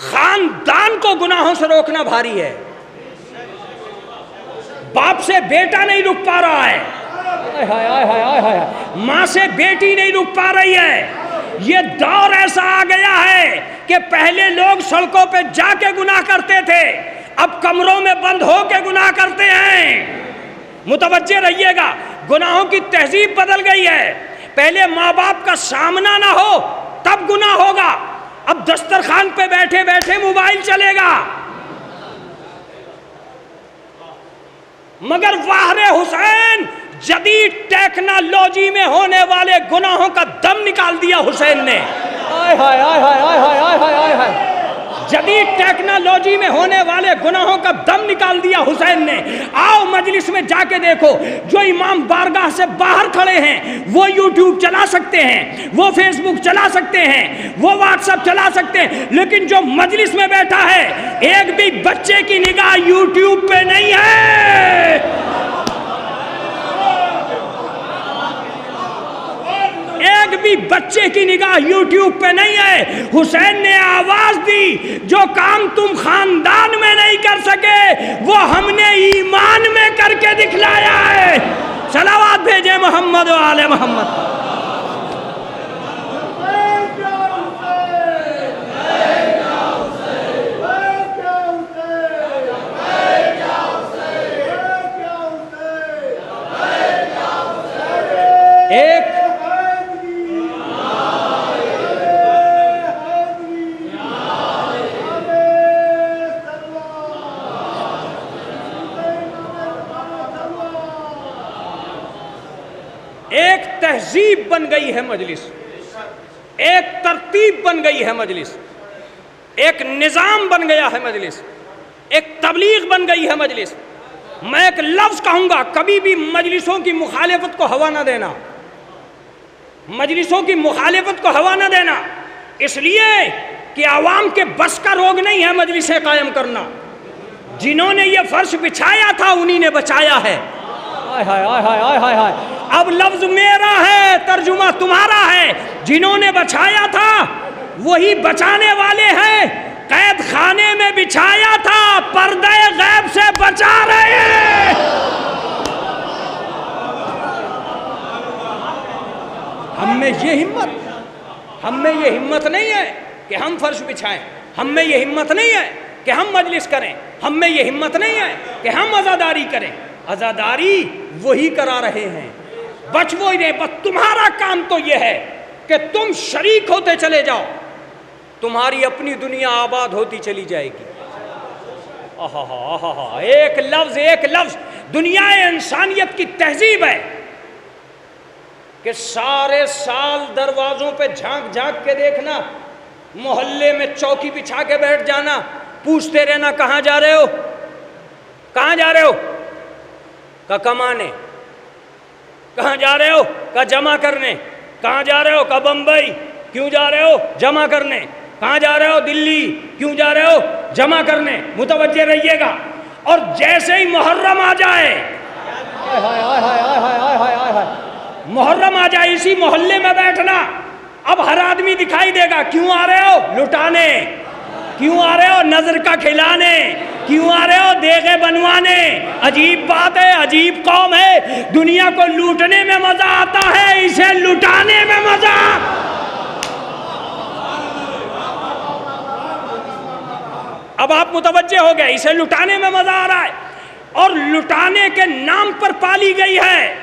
خاندان کو گناہوں سے روکنا بھاری ہے۔ باپ سے بیٹا نہیں رک پا رہا ہے، ماں سے بیٹی نہیں رک پا رہی ہے۔ یہ دور ایسا آ گیا ہے کہ پہلے لوگ سڑکوں پہ جا کے گناہ کرتے تھے، اب کمروں میں بند ہو کے گناہ کرتے ہیں۔ متوجہ رہیے گا، گناہوں کی تہذیب بدل گئی ہے۔ پہلے ماں باپ کا سامنا نہ ہو تب گناہ ہوگا، اب دسترخوان پہ بیٹھے بیٹھے موبائل چلے گا۔ مگر واہر حسین، جدید ٹیکنالوجی میں ہونے والے گناہوں کا دم نکال دیا حسین نے۔ جدید ٹیکنالوجی میں ہونے والے گناہوں کا دم نکال دیا حسین نے۔ آؤ مجلس میں جا کے دیکھو، جو امام بارگاہ سے باہر کھڑے ہیں وہ یوٹیوب چلا سکتے ہیں، وہ فیس بک چلا سکتے ہیں، وہ واٹس ایپ چلا سکتے ہیں، لیکن جو مجلس میں بیٹھا ہے ایک بھی بچے کی نگاہ یوٹیوب پہ نہیں ہے۔ ایک بھی بچے کی نگاہ یوٹیوب پہ نہیں ہے۔ حسین نے آواز دی، جو کام تم خاندان میں نہیں کر سکے وہ ہم نے ایمان میں کر کے دکھلایا ہے۔ صلوات بھیجے محمد و آل محمد۔ ایک تہذیب بن گئی ہے مجلس، ایک ترتیب بن گئی ہے مجلس، ایک نظام بن گیا ہے مجلس، ایک تبلیغ بن گئی ہے مجلس۔ میں ایک لفظ کہوں گا، کبھی بھی مجلسوں کی مخالفت کو ہوا نہ دینا، مجلسوں کی مخالفت کو ہوا نہ دینا، اس لیے کہ عوام کے بس کا روگ نہیں ہے مجلسیں قائم کرنا۔ جنہوں نے یہ فرش بچھایا تھا انہی نے بچایا ہے۔ اب لفظ میرا ہے، ترجمہ تمہارا ہے۔ جنہوں نے بچھایا تھا وہی بچانے والے ہیں۔ قید خانے میں بچھایا تھا، پردہ غیب سے بچا رہے ہیں۔ ہم میں یہ ہمت نہیں ہے کہ ہم فرش بچھائیں، ہم میں یہ ہمت نہیں ہے کہ ہم مجلس کریں، ہم میں یہ ہمت نہیں ہے کہ ہم عزاداری کریں۔ عزاداری وہی کرا رہے ہیں، بچ وہی رہے۔ بس تمہارا کام تو یہ ہے کہ تم شریک ہوتے چلے جاؤ، تمہاری اپنی دنیا آباد ہوتی چلی جائے گی۔ ایک لفظ دنیا انسانیت کی تہذیب ہے کہ سارے سال دروازوں پہ جھانک جھانک کے دیکھنا، محلے میں چوکی بچھا کے بیٹھ جانا، پوچھتے رہنا کہاں جا رہے ہو، کہاں جا رہے ہو، کہ کمانے، کہاں جا رہے ہو، کہ جمع کرنے، کہاں جا رہے ہو، کہ بمبئی، کیوں جا رہے ہو، جمع کرنے، کہاں جا رہے ہو، دلی، کیوں جا رہے ہو، جمع کرنے۔ متوجہ رہیے گا۔ اور جیسے ہی محرم آ جائے، محرم آ جائے، اسی محلے میں بیٹھنا، اب ہر آدمی دکھائی دے گا، کیوں آ رہے ہو، لٹانے، کیوں آ رہے ہو، نظر کا کھلانے، کیوں آ رہے ہو، دیگے بنوانے۔ عجیب بات ہے، عجیب قوم ہے، دنیا کو لوٹنے میں مزہ آتا ہے، اسے لٹانے میں مزہ۔ اب آپ متوجہ ہو گئے، اسے لٹانے میں مزہ آ رہا ہے، اور لٹانے کے نام پر پالی گئی ہے۔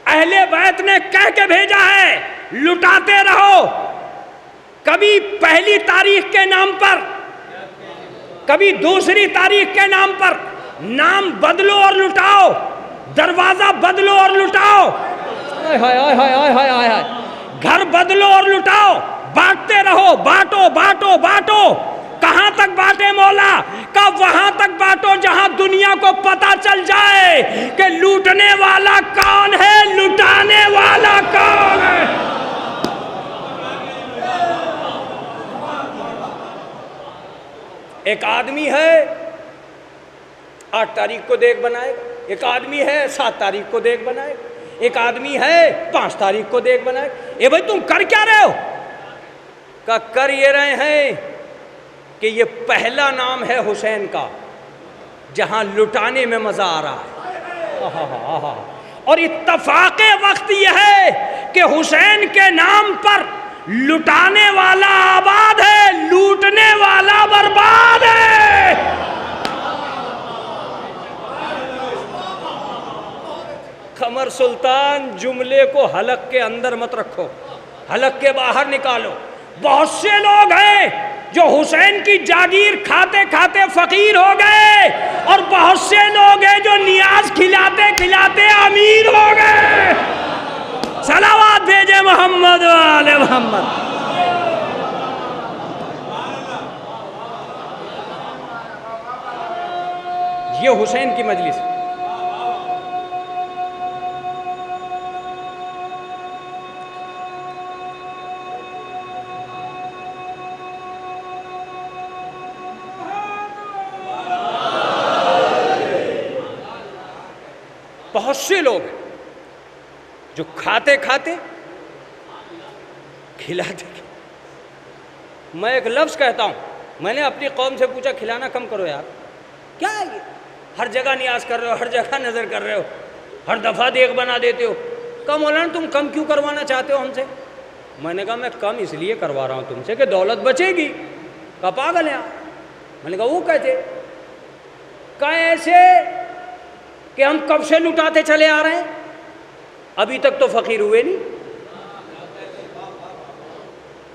اہل بیت نے کہہ کے بھیجا ہے لٹاتے رہو، کبھی پہلی تاریخ کے نام پر، کبھی دوسری تاریخ کے نام پر، نام بدلو اور لٹاؤ، دروازہ بدلو اور لٹاؤ، گھر بدلو اور لٹاؤ، بانٹتے رہو، بانٹو بانٹو بانٹو۔ کہاں تک بانٹے مولا؟ کہ وہاں تک بانٹو جہاں دنیا کو پتا چل جائے کہ لوٹنے والا کون ہے، لٹانے والا کون ہے۔ ایک آدمی ہے 8 تاریخ کو دیگ بنائے گا، ایک آدمی ہے 7 تاریخ کو دیگ بنائے گا، ایک آدمی ہے 5 تاریخ کو دیگ بنائے گا۔ اے بھائی تم کر کیا رہے ہو؟ کہ کر یہ رہے ہیں کہ یہ پہلا نام ہے حسین کا جہاں لٹانے میں مزہ آ رہا ہے، اور اتفاق وقت یہ ہے کہ حسین کے نام پر لٹانے والا آباد ہے، لوٹنے والا برباد ہے۔ قمر سلطان، جملے کو حلق کے اندر مت رکھو، حلق کے باہر نکالو۔ بہت سے لوگ ہیں جو حسین کی جاگیر کھاتے کھاتے فقیر ہو گئے، اور بہت سے لوگ ہیں جو نیاز کھلاتے کھلاتے امیر ہو گئے۔ صلوات بھیجے محمد و آل محمد۔ یہ حسین کی مجلس، بہت سے لوگ ہیں جو کھاتے کھاتے کھلاتے۔ میں ایک لفظ کہتا ہوں، میں نے اپنی قوم سے پوچھا کھلانا کم کرو یار، کیا ہے یہ؟ ہر جگہ نیاز کر رہے ہو، ہر جگہ نظر کر رہے ہو، ہر دفعہ دیگ بنا دیتے ہو، کہا مولانا تم کم کیوں کروانا چاہتے ہو ہم سے؟ میں نے کہا میں کم اس لیے کروا رہا ہوں تم سے کہ دولت بچے گی۔ کہا پاگل ہے آپ۔ میں نے کہا وہ کہتے، کہا ایسے کہ ہم کب سے لٹاتے چلے آ رہے ہیں، ابھی تک تو فقیر ہوئے نہیں۔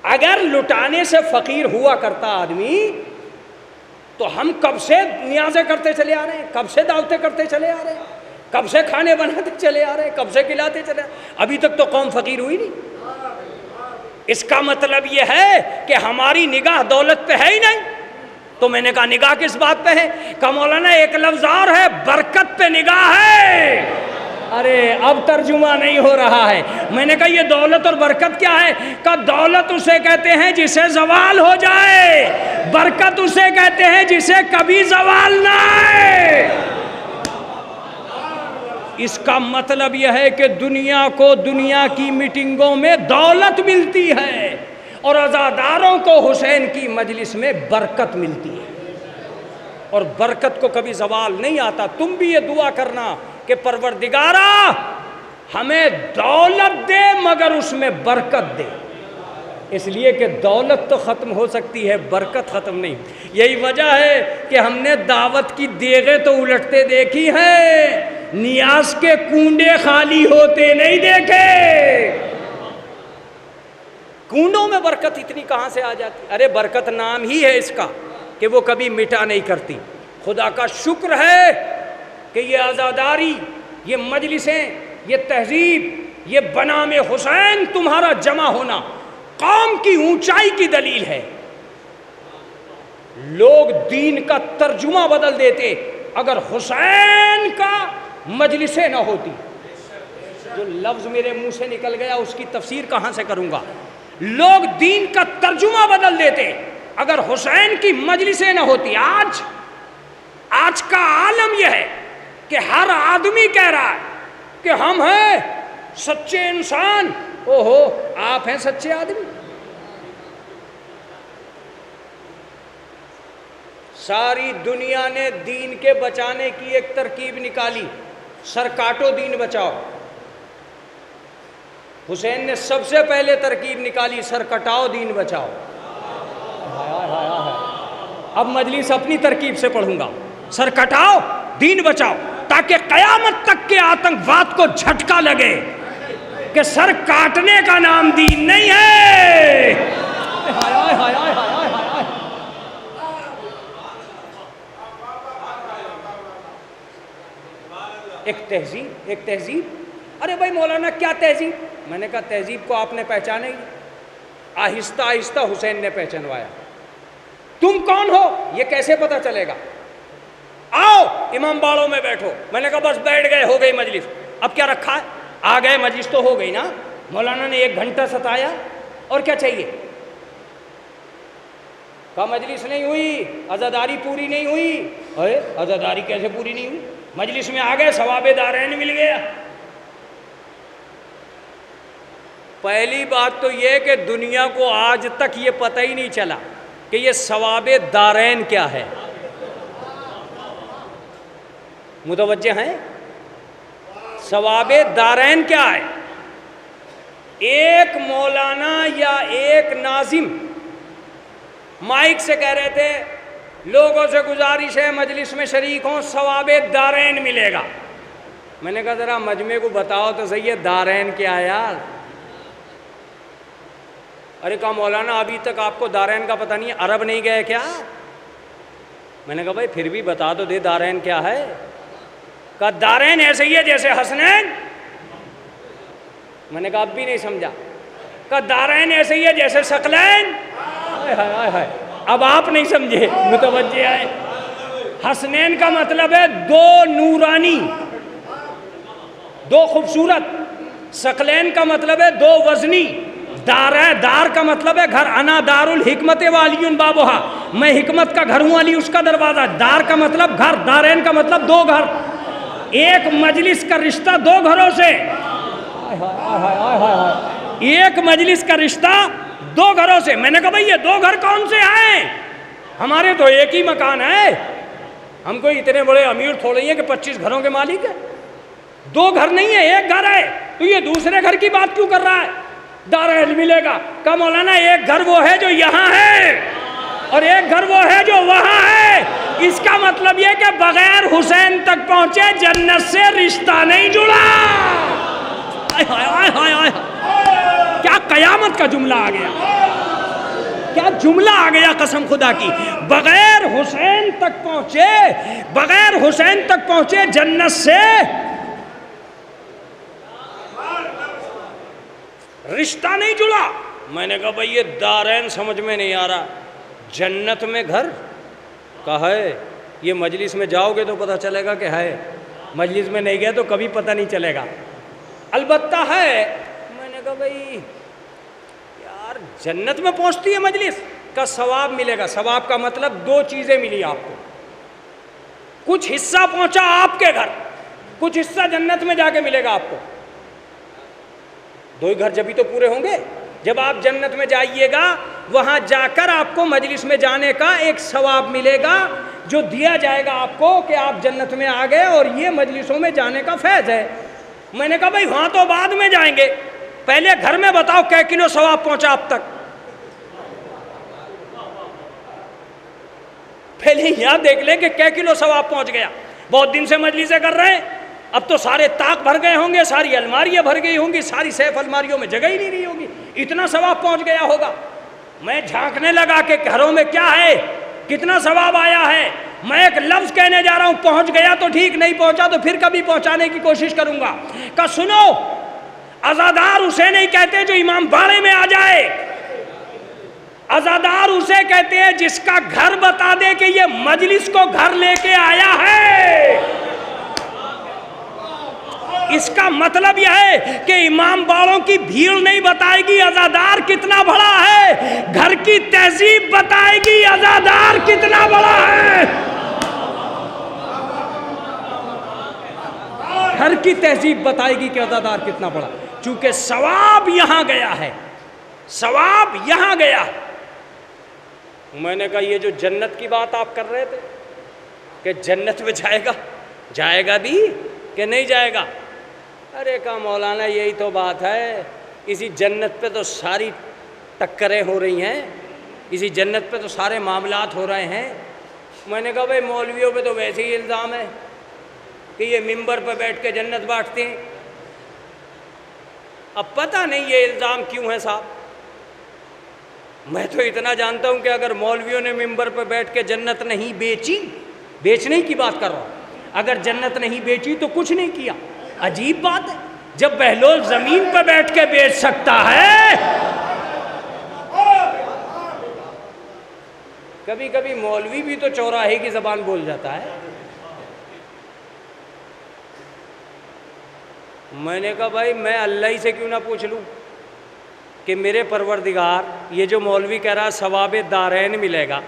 اگر لٹانے سے فقیر ہوا کرتا آدمی تو ہم کب سے نیازیں کرتے چلے آ رہے ہیں، کب سے دعوتیں کرتے چلے آ رہے ہیں، کب سے کھانے بناتے چلے آ رہے ہیں، کب سے کھلاتے چلے آ رہے ہیں، ابھی تک تو قوم فقیر ہوئی نہیں۔ اس کا مطلب یہ ہے کہ ہماری نگاہ دولت پہ ہے ہی نہیں۔ تو میں نے کہا نگاہ کس بات پہ ہے؟ کہ مولانا ایک لفظ اور ہے، برکت پہ نگاہ ہے۔ ارے اب ترجمہ نہیں ہو رہا ہے۔ میں نے کہا یہ دولت اور برکت کیا ہے؟ کہ دولت اسے کہتے ہیں جسے زوال ہو جائے، برکت اسے کہتے ہیں جسے کبھی زوال نہ آئے۔ اس کا مطلب یہ ہے کہ دنیا کو دنیا کی میٹنگوں میں دولت ملتی ہے، اور عزاداروں کو حسین کی مجلس میں برکت ملتی ہے، اور برکت کو کبھی زوال نہیں آتا۔ تم بھی یہ دعا کرنا کہ پروردگارا ہمیں دولت دے مگر اس میں برکت دے، اس لیے کہ دولت تو ختم ہو سکتی ہے، برکت ختم نہیں۔ یہی وجہ ہے کہ ہم نے دعوت کی دیگیں تو الٹتے دیکھی ہیں، نیاز کے کنڈے خالی ہوتے نہیں دیکھے۔ کنڈوں میں برکت اتنی کہاں سے آ جاتی؟ ارے برکت نام ہی ہے اس کا کہ وہ کبھی مٹا نہیں کرتی۔ خدا کا شکر ہے کہ یہ عزاداری، یہ مجلسیں، یہ تہذیب، یہ بنام حسین تمہارا جمع ہونا قوم کی اونچائی کی دلیل ہے۔ لوگ دین کا ترجمہ بدل دیتے اگر حسین کا مجلسیں نہ ہوتی۔ جو لفظ میرے منہ سے نکل گیا اس کی تفسیر کہاں سے کروں گا؟ لوگ دین کا ترجمہ بدل دیتے اگر حسین کی مجلسیں نہ ہوتی۔ آج کا عالم یہ ہے کہ ہر آدمی کہہ رہا ہے کہ ہم ہیں سچے انسان۔ اوہو، آپ ہیں سچے آدمی؟ ساری دنیا نے دین کے بچانے کی ایک ترکیب نکالی، سر کاٹو دین بچاؤ۔ حسین نے سب سے پہلے ترکیب نکالی، سر کٹاؤ دین بچاؤ۔ اب مجلس اپنی ترکیب سے پڑھوں گا، سر کٹاؤ دین بچاؤ، تاکہ قیامت تک کے آتنکواد کو جھٹکا لگے کہ سر کاٹنے کا نام دین نہیں ہے. ہائے ہائے ہائے ہائے ہائے ہائے. ایک تہذیب. ارے بھائی مولانا کیا تہذیب؟ میں نے کہا تہذیب کو آپ نے پہچانا ہی. آہستہ آہستہ حسین نے پہچانوایا. تم کون ہو یہ کیسے پتا چلے گا؟ آؤ امام باڑوں میں بیٹھو. میں نے کہا بس بیٹھ گئے, ہو گئی مجلس. اب کیا رکھا ہے؟ آ گئے, مجلس تو ہو گئی نا. مولانا نے 1 گھنٹہ ستایا, اور کیا چاہیے؟ کہا مجلس نہیں ہوئی, عزاداری پوری نہیں ہوئی. ارے عزاداری کیسے پوری نہیں ہوئی؟ مجلس میں آ گئے, ثواب دارین مل گیا. پہلی بات تو یہ کہ دنیا کو آج تک یہ پتہ ہی نہیں چلا کہ یہ ثواب دارین کیا ہے. متوجہ ہیں؟ ثواب دارین کیا ہے؟ ایک مولانا یا ایک ناظم مائک سے کہہ رہے تھے لوگوں سے گزارش ہے مجلس میں شریک ہوں, ثواب دارین ملے گا. میں نے کہا ذرا مجمع کو بتاؤ تو صحیح ہے دارین کیا ہے یار. ارے کہا مولانا ابھی تک آپ کو دارین کا پتہ نہیں ہے, عرب نہیں گئے کیا؟ میں نے کہا بھائی پھر بھی بتا تو دے دارین کیا ہے. کہا دارین ایسے ہی ہے جیسے حسنین. میں نے کہا اب بھی نہیں سمجھا. کہا دارین ایسے ہی ہے جیسے ثقلین. اب آپ نہیں سمجھے, متوجہ ہے. حسنین کا مطلب ہے 2 نورانی, 2 خوبصورت. ثقلین کا مطلب ہے 2 وزنی. دار کا مطلب ہے گھر. انا دار الحکمت والی بابوہا, میں حکمت کا گھر ہوں, علی اس کا دروازہ. دار کا مطلب گھر, دارین کا مطلب 2 گھر. ایک مجلس کا رشتہ 2 گھروں سے. ایک مجلس کا رشتہ 2 گھروں سے. میں نے کہا بھائی یہ 2 گھر کون سے ہیں؟ ہمارے تو ایک ہی مکان ہے. ہم کوئی اتنے بڑے امیر تھوڑے ہی ہیں کہ 25 گھروں کے مالک ہیں. 2 گھر نہیں ہے, 1 گھر ہے. تو یہ دوسرے گھر کی بات کیوں کر رہا ہے؟ دارین ملے گا. کہا مولانا ایک گھر وہ ہے جو یہاں ہے, اور ایک گھر وہ ہے جو وہاں ہے. اس کا مطلب یہ کہ بغیر حسین تک پہنچے جنت سے رشتہ نہیں جڑا. کیا قیامت کا جملہ آ گیا, کیا جملہ آ گیا قسم خدا کی. بغیر حسین تک پہنچے, بغیر حسین تک پہنچے جنت سے رشتہ نہیں جڑا. میں نے کہا بھئی یہ دارین سمجھ میں نہیں آ رہا. جنت میں گھر کہا ہے, یہ مجلس میں جاؤ گے تو پتہ چلے گا کہ ہے, مجلس میں نہیں گئے تو کبھی پتہ نہیں چلے گا. البتہ ہے. میں نے کہا بھئی یار جنت میں پہنچتی ہے مجلس کا ثواب ملے گا. ثواب کا مطلب 2 چیزیں ملی آپ کو. کچھ حصہ پہنچا آپ کے گھر, کچھ حصہ جنت میں جا کے ملے گا آپ کو. 2 ہی گھر جبھی تو پورے ہوں گے. جب آپ جنت میں جائیے گا وہاں جا کر آپ کو مجلس میں جانے کا ایک ثواب ملے گا جو دیا جائے گا آپ کو کہ آپ جنت میں آ گئے اور یہ مجلسوں میں جانے کا فیض ہے. میں نے کہا بھائی وہاں تو بعد میں جائیں گے, پہلے گھر میں بتاؤ کیا کلو ثواب پہنچا اب تک. پہلے یہاں دیکھ لیں کہ کیا کلو ثواب پہنچ گیا. بہت دن سے مجلسیں کر رہے ہیں, اب تو سارے طاق بھر گئے ہوں گے, ساری الماریاں بھر گئی ہوں گی, ساری سیف الماریوں میں جگہ ہی نہیں رہی ہوگی, اتنا ثواب پہنچ گیا ہوگا. میں جھانکنے لگا کہ گھروں میں کیا ہے, کتنا ثواب آیا ہے. میں ایک لفظ کہنے جا رہا ہوں, پہنچ گیا تو ٹھیک, نہیں پہنچا تو پھر کبھی پہنچانے کی کوشش کروں گا. کہ سنو, عزادار اسے نہیں کہتے جو امام باڑے میں آ جائے. عزادار اسے کہتے ہیں جس کا گھر بتا دے کہ یہ مجلس کو گھر لے کے آیا ہے. اس کا مطلب یہ ہے کہ امام باڑوں کی بھیڑ نہیں بتائے گی عزادار کتنا بڑا ہے, گھر کی تہذیب بتائے گی عزادار کتنا بڑا ہے. گھر کی تہذیب بتائے گی کہ عزادار کتنا بڑا, چونکہ ثواب یہاں گیا ہے, ثواب یہاں گیا. میں نے کہا یہ جو جنت کی بات آپ کر رہے تھے کہ جنت میں جائے گا بھی کہ نہیں جائے گا. ارے کہا مولانا یہی تو بات ہے, اسی جنت پہ تو ساری ٹکریں ہو رہی ہیں, اسی جنت پہ تو سارے معاملات ہو رہے ہیں. میں نے کہا بھائی مولویوں پہ تو ویسے ہی الزام ہے کہ یہ ممبر پہ بیٹھ کے جنت بانٹتے ہیں. اب پتہ نہیں یہ الزام کیوں ہے صاحب. میں تو اتنا جانتا ہوں کہ اگر مولویوں نے ممبر پہ بیٹھ کے جنت نہیں بیچی، بیچنے کی بات کر رہا ہوں، اگر جنت نہیں بیچی تو کچھ نہیں کیا. عجیب بات ہے، جب بہلول زمین پہ بیٹھ کے بیچ سکتا ہے. کبھی کبھی مولوی بھی تو چوراہے کی زبان بول جاتا ہے. میں نے کہا بھائی میں اللہ ہی سے کیوں نہ پوچھ لوں کہ میرے پروردگار، یہ جو مولوی کہہ رہا ثواب دارین ملے گا،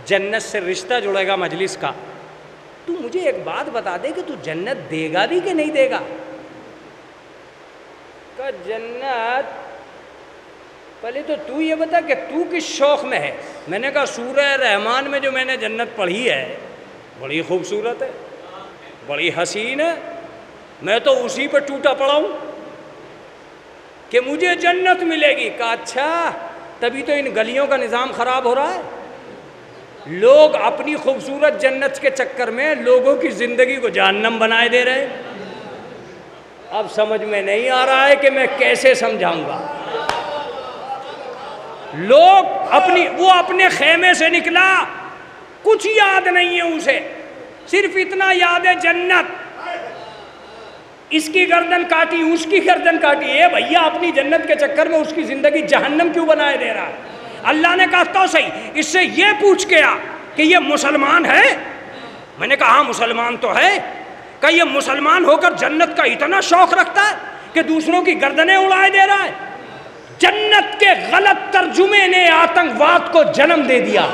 جنت سے رشتہ جڑے گا مجلس کا، تو مجھے ایک بات بتا دے کہ تو جنت دے گا بھی کہ نہیں دے گا؟ کہ جنت پہلے تو یہ بتا کہ تو کس شوق میں ہے. میں نے کہا سورہ رحمان میں جو میں نے جنت پڑھی ہے بڑی خوبصورت ہے، بڑی حسین ہے، میں تو اسی پہ ٹوٹا پڑا ہوں کہ مجھے جنت ملے گی. کہا اچھا، تبھی تو ان گلیوں کا نظام خراب ہو رہا ہے. لوگ اپنی خوبصورت جنت کے چکر میں لوگوں کی زندگی کو جہنم بنائے دے رہے. اب سمجھ میں نہیں آ رہا ہے کہ میں کیسے سمجھاؤں گا. لوگ وہ اپنے خیمے سے نکلا، کچھ یاد نہیں ہے اسے، صرف اتنا یاد ہے جنت. اس کی گردن کاٹی، اس کی گردن کاٹی. اے بھیا اپنی جنت کے چکر میں اس کی زندگی جہنم کیوں بنائے دے رہا ہے؟ اللہ نے کہا تو صحیح، اس سے یہ پوچھ کے آ کہ یہ مسلمان ہے. میں نے کہا ہاں مسلمان تو ہے. کہ یہ مسلمان ہو کر جنت کا اتنا شوق رکھتا ہے کہ دوسروں کی گردنیں اڑائے دے رہا ہے. جنت کے غلط ترجمے نے آتنکواد کو جنم دے دیا.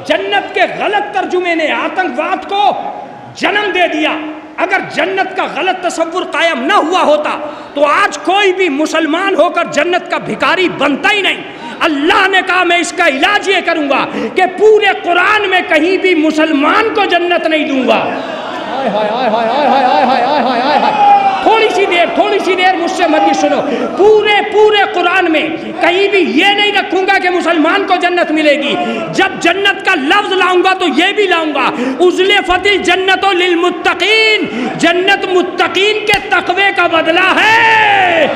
جنت کے غلط ترجمے نے آتنکواد کو جنم دے دیا. اگر جنت کا غلط تصور قائم نہ ہوا ہوتا تو آج کوئی بھی مسلمان ہو کر جنت کا بھکاری بنتا ہی نہیں. اللہ نے کہا میں اس کا علاج یہ کروں گا کہ پورے قرآن میں کہیں بھی مسلمان کو جنت نہیں دوں گا. تھوڑی سی دیر مجھ سے مرضی سنو. پورے قرآن میں کہیں بھی یہ نہیں رکھوں گا کہ مسلمان کو جنت ملے گی. جب جنت کا لفظ لاؤں گا تو یہ بھی لاؤں گا ازلفت الجنت للمتقین، جنت متقین کے تقوی کا بدلہ ہے.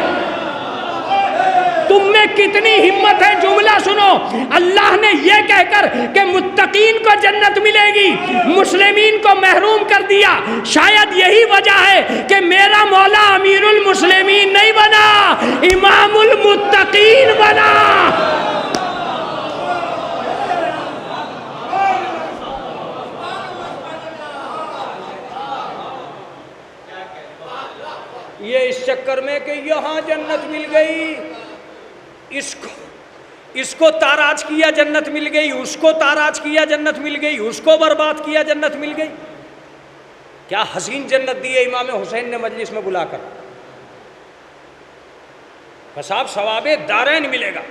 تم میں کتنی ہمت ہے، جملہ سنو. اللہ نے یہ کہہ کر کہ متقین کو جنت ملے گی مسلمین کو محروم کر دیا. شاید یہی وجہ ہے کہ میرا مولا امیر المسلمین نہیں بنا، امام المتقین بنا. یہ اس چکر میں کہ یہاں جنت مل گئی، اس کو تاراج کیا جنت مل گئی، اس کو تاراج کیا جنت مل گئی، اس کو برباد کیا جنت مل گئی. کیا حسین جنت دی ہے امام حسین نے مجلس میں بلا کر. صاحب ثواب دارین ملے گا.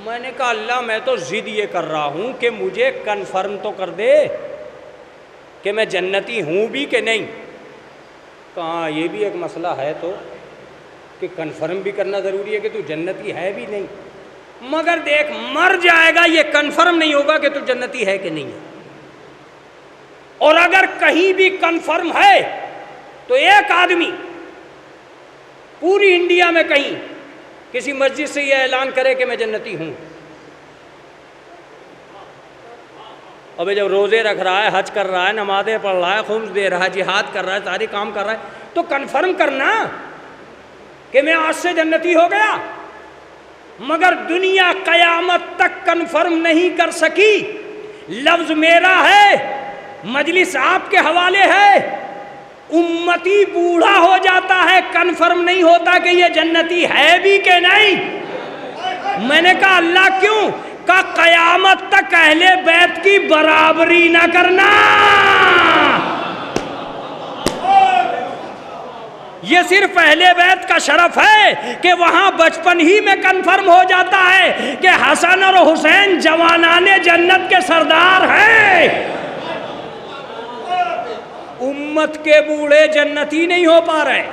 میں نے کہا اللہ میں تو ضد یہ کر رہا ہوں کہ مجھے کنفرم تو کر دے کہ میں جنتی ہوں بھی کہ نہیں. کہاں یہ بھی ایک مسئلہ ہے تو کہ کنفرم بھی کرنا ضروری ہے کہ تو جنتی ہے بھی نہیں. مگر دیکھ مر جائے گا یہ کنفرم نہیں ہوگا کہ تو جنتی ہے کہ نہیں ہے. اور اگر کہیں بھی کنفرم ہے تو ایک آدمی پوری انڈیا میں کہیں کسی مسجد سے یہ اعلان کرے کہ میں جنتی ہوں. ابھی جب روزے رکھ رہا ہے، حج کر رہا ہے، نمازیں پڑھ رہا ہے، خمس دے رہا ہے، جہاد کر رہا ہے، سارے کام کر رہا ہے، تو کنفرم کرنا کہ میں آج سے جنتی ہو گیا. مگر دنیا قیامت تک کنفرم نہیں کر سکی. لفظ میرا ہے، مجلس آپ کے حوالے ہے. امتی بوڑھا ہو جاتا ہے، کنفرم نہیں ہوتا کہ یہ جنتی ہے بھی کہ نہیں. میں نے کہا اللہ کیوں؟ کہ قیامت تک اہل بیت کی برابری نہ کرنا. یہ صرف اہل بیت کا شرف ہے کہ وہاں بچپن ہی میں کنفرم ہو جاتا ہے کہ حسن اور حسین جوانان جنت کے سردار ہیں. امت کے بوڑھے جنتی نہیں ہو پا رہے.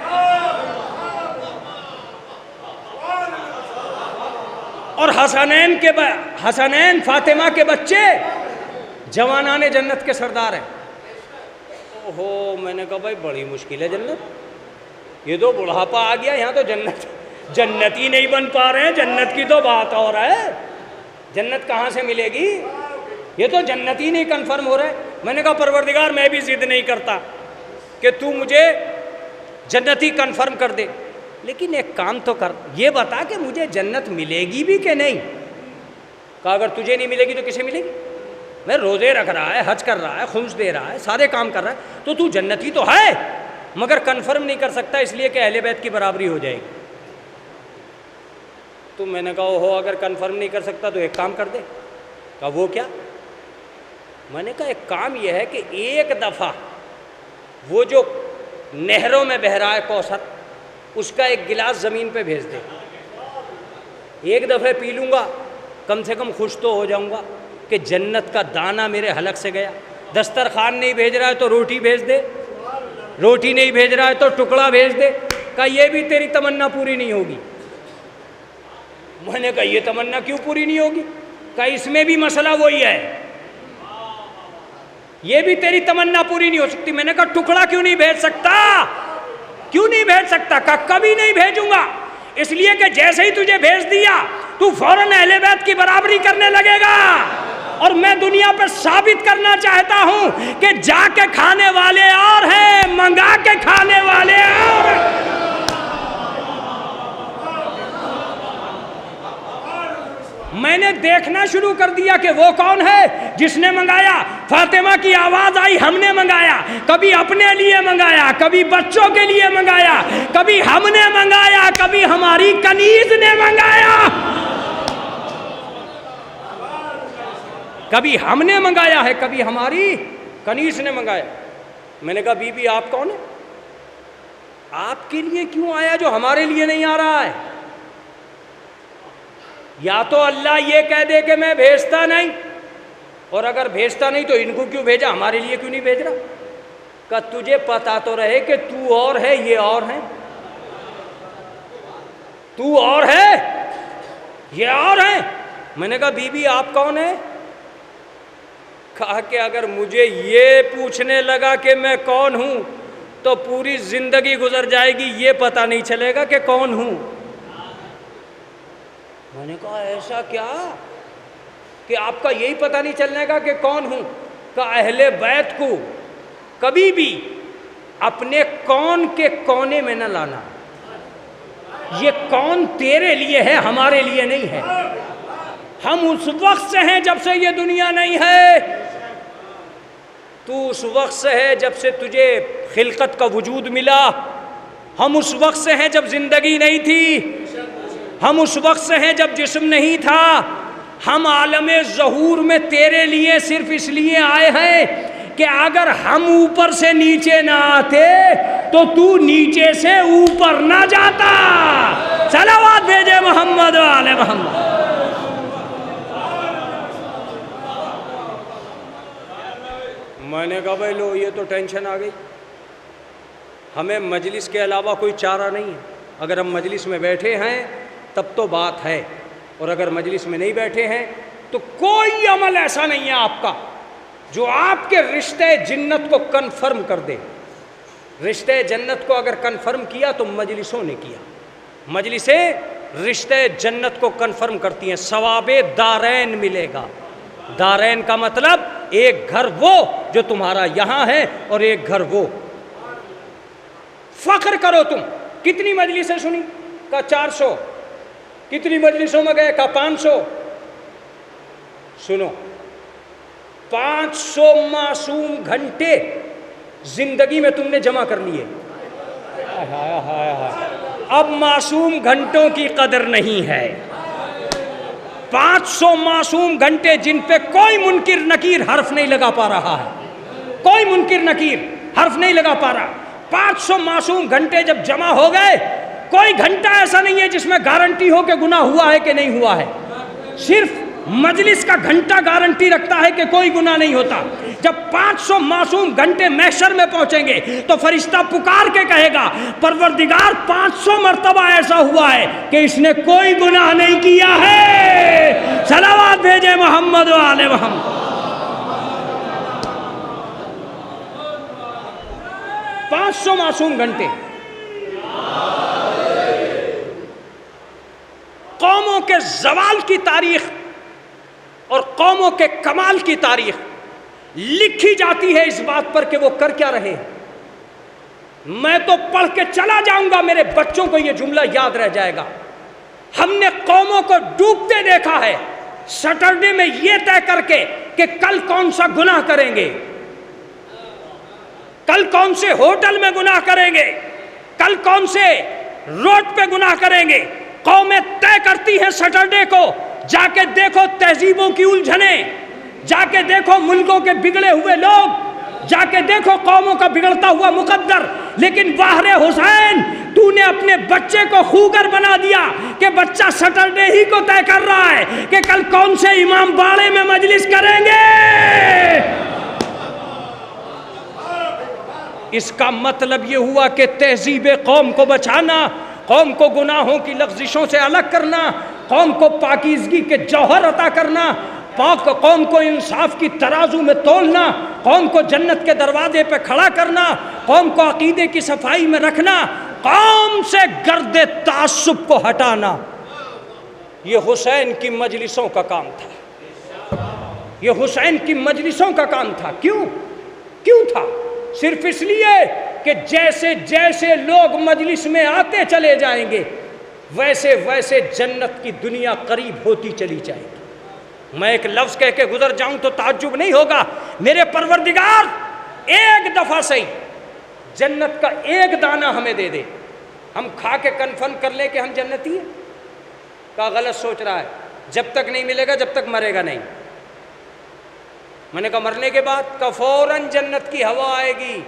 اور حسنین فاطمہ کے بچے جوانان جنت کے سردار ہیں. اوہو میں نے کہا بھائی بڑی مشکل ہے جنت. یہ تو بڑھاپا آ گیا، یہاں تو جنت ہی نہیں بن پا رہے ہیں، جنت کی تو بات اور ہے، جنت کہاں سے ملے گی؟ یہ تو جنت ہی نہیں کنفرم ہو رہا ہے۔ میں نے کہا پروردگار میں بھی ضد نہیں کرتا کہ تو مجھے جنتی کنفرم کر دے، لیکن ایک کام تو کر، یہ بتا کہ مجھے جنت ملے گی بھی کہ نہیں؟ کہا اگر تجھے نہیں ملے گی تو کسے ملے گی؟ میں روزے رکھ رہا ہے، حج کر رہا ہے، خمس دے رہا ہے، سارے کام کر رہا ہے، تو جنتی تو ہے، مگر کنفرم نہیں کر سکتا اس لیے کہ اہل بیت کی برابری ہو جائے گی۔ تو میں نے کہا ہو اگر کنفرم نہیں کر سکتا تو ایک کام کر دے۔ کہا وہ کیا؟ میں نے کہا ایک کام یہ ہے کہ ایک دفعہ وہ جو نہروں میں بہہ رہا ہے کوثر، اس کا ایک گلاس زمین پہ بھیج دے، ایک دفعہ پی لوں گا، کم سے کم خوش تو ہو جاؤں گا کہ جنت کا دانہ میرے حلق سے گیا۔ دسترخوان نہیں بھیج رہا ہے تو روٹی بھیج دے، روٹی نہیں بھیج رہا ہے تو ٹکڑا بھیج دے۔ کہا یہ بھی تیری تمنا پوری نہیں ہوگی۔ میں نے کہا یہ تمنا کیوں پوری نہیں ہوگی؟ کہا اس میں بھی مسئلہ وہی ہے، یہ بھی تیری تمنا پوری نہیں ہو سکتی۔ میں نے کہا ٹکڑا کیوں نہیں بھیج سکتا؟ کیوں نہیں بھیج سکتا؟ کہا کبھی نہیں بھیجوں گا، اس لیے کہ جیسے ہی تجھے بھیج دیا تو فوراً اہل بیت کی برابری کرنے لگے گا، اور میں دنیا پہ ثابت کرنا چاہتا ہوں کہ جا کے کھانے والے اور ہیں، منگا کے کھانے والے اور ہیں۔ میں نے دیکھنا شروع کر دیا کہ وہ کون ہے جس نے منگایا۔ فاطمہ کی آواز آئی، ہم نے منگایا، کبھی اپنے لیے منگایا، کبھی بچوں کے لیے منگایا، کبھی ہم نے منگایا، کبھی ہماری کنیز نے منگایا، کبھی ہم نے منگایا ہے، کبھی ہماری کنیز نے منگایا۔ میں نے کہا بی بی آپ کون ہیں؟ آپ کے لیے کیوں آیا جو ہمارے لیے نہیں آ رہا ہے؟ یا تو اللہ یہ کہہ دے کہ میں بھیجتا نہیں، اور اگر بھیجتا نہیں تو ان کو کیوں بھیجا، ہمارے لیے کیوں نہیں بھیج رہا؟ کہ تجھے پتا تو رہے کہ تو اور ہے، یہ اور ہے، تو اور ہے، یہ اور ہے۔ میں نے کہا بی بی آپ کون ہیں؟ کہا کہ اگر مجھے یہ پوچھنے لگا کہ میں کون ہوں تو پوری زندگی گزر جائے گی، یہ پتہ نہیں چلے گا کہ کون ہوں۔ میں نے کہا ایسا کیا کہ آپ کا یہی پتہ نہیں چلنے گا کہ کون ہوں؟ کہ اہل بیت کو کبھی بھی اپنے کون کے کونے میں نہ لانا، یہ کون تیرے لیے ہے، ہمارے لیے نہیں ہے۔ ہم اس وقت سے ہیں جب سے یہ دنیا نہیں ہے، تو اس وقت سے ہے جب سے تجھے خلقت کا وجود ملا، ہم اس وقت سے ہیں جب زندگی نہیں تھی، ہم اس وقت سے ہیں جب جسم نہیں تھا، ہم عالم ظہور میں تیرے لیے صرف اس لیے آئے ہیں کہ اگر ہم اوپر سے نیچے نہ آتے تو تو نیچے سے اوپر نہ جاتا۔ صلوات بھیجے محمد و آل محمد۔ میں نے کہا بھائی لو یہ تو ٹینشن آ گئی، ہمیں مجلس کے علاوہ کوئی چارہ نہیں ہے۔ اگر ہم مجلس میں بیٹھے ہیں تب تو بات ہے، اور اگر مجلس میں نہیں بیٹھے ہیں تو کوئی عمل ایسا نہیں ہے آپ کا جو آپ کے رشتے جنت کو کنفرم کر دے۔ رشتے جنت کو اگر کنفرم کیا تو مجلسوں نے کیا، مجلسیں رشتے جنت کو کنفرم کرتی ہیں، ثواب دارین ملے گا۔ دارین کا مطلب ایک گھر وہ جو تمہارا یہاں ہے اور ایک گھر وہ۔ فخر کرو تم، کتنی مجلسیں سنی؟ کہا 400۔ کتنی مجلسوں میں گئے؟ کہا 500۔ سنو، 500 معصوم گھنٹے زندگی میں تم نے جمع کر لیے۔ اب معصوم گھنٹوں کی قدر نہیں ہے۔ 500 معصوم گھنٹے جن پہ کوئی منکر نکیر حرف نہیں لگا پا رہا ہے، کوئی منکر نکیر حرف نہیں لگا پا رہا۔ 500 معصوم گھنٹے جب جمع ہو گئے، کوئی گھنٹہ ایسا نہیں ہے جس میں گارنٹی ہو کہ گناہ ہوا ہے کہ نہیں ہوا ہے، صرف مجلس کا گھنٹہ گارنٹی رکھتا ہے کہ کوئی گناہ نہیں ہوتا۔ جب 500 معصوم گھنٹے محشر میں پہنچیں گے تو فرشتہ پکار کے کہے گا پروردگار 500 مرتبہ ایسا ہوا ہے کہ اس نے کوئی گناہ نہیں کیا ہے۔ صلوات بھیجے محمد و آل محمد۔ 500 معصوم گھنٹے، قوموں کے زوال کی تاریخ اور قوموں کے کمال کی تاریخ لکھی جاتی ہے اس بات پر کہ وہ کر کیا رہے ہیں۔ میں تو پڑھ کے چلا جاؤں گا، میرے بچوں کو یہ جملہ یاد رہ جائے گا۔ ہم نے قوموں کو ڈوبتے دیکھا ہے سیٹرڈے میں یہ طے کر کے کہ کل کون سا گناہ کریں گے، کل کون سے ہوٹل میں گناہ کریں گے، کل کون سے روڈ پہ گناہ کریں گے۔ قومیں طے کرتی ہیں سیٹرڈے کو، جا کے دیکھو تہذیبوں کی الجھنیں، جا کے دیکھو ملکوں کے بگڑے ہوئے لوگ، جا کے دیکھو قوموں کا بگڑتا ہوا مقدر۔ لیکن باہر حسین تو نے اپنے بچے کو خوگر بنا دیا کہ بچہ سیٹرڈے ہی کو طے کر رہا ہے کہ کل کون سے امام باڑے میں مجلس کریں گے۔ اس کا مطلب یہ ہوا کہ تہذیب قوم کو بچانا، قوم کو گناہوں کی لغزشوں سے الگ کرنا، قوم کو پاکیزگی کے جوہر عطا کرنا، قوم کو انصاف کی ترازو میں تولنا، قوم کو جنت کے دروازے پہ کھڑا کرنا، قوم کو عقیدے کی صفائی میں رکھنا، قوم سے گرد تعصب کو ہٹانا، یہ حسین کی مجلسوں کا کام تھا، یہ حسین کی مجلسوں کا کام تھا۔ کیوں تھا؟ صرف اس لیے کہ جیسے جیسے لوگ مجلس میں آتے چلے جائیں گے ویسے ویسے جنت کی دنیا قریب ہوتی چلی جائے گی۔ میں ایک لفظ کہہ کے گزر جاؤں تو تعجب نہیں ہوگا، میرے پروردگار ایک دفعہ صحیح جنت کا ایک دانہ ہمیں دے دے، ہم کھا کے کنفرم کر لیں کہ ہم جنتی ہیں۔ کا غلط سوچ رہا ہے، جب تک نہیں ملے گا جب تک مرے گا نہیں۔ میں نے کہا مرنے کے بعد کا فوراً جنت کی ہوا آئے گی،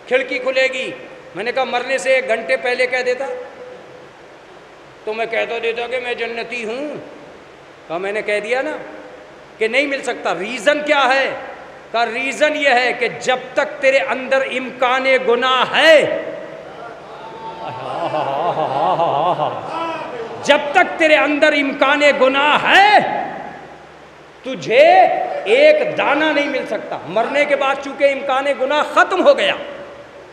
کھڑکی کھلے گی۔ میں نے کہا مرنے سے 1 گھنٹے پہلے کہہ دیتا تو میں کہہ تو دیتا کہ میں جنتی ہوں۔ کہا میں نے کہہ دیا نا کہ نہیں مل سکتا۔ ریزن کیا ہے؟ کہا ریزن یہ ہے کہ جب تک تیرے اندر امکان گناہ ہے، جب تک تیرے اندر امکان گناہ ہے تجھے ایک دانہ نہیں مل سکتا۔ مرنے کے بعد چونکہ امکان گناہ ختم ہو گیا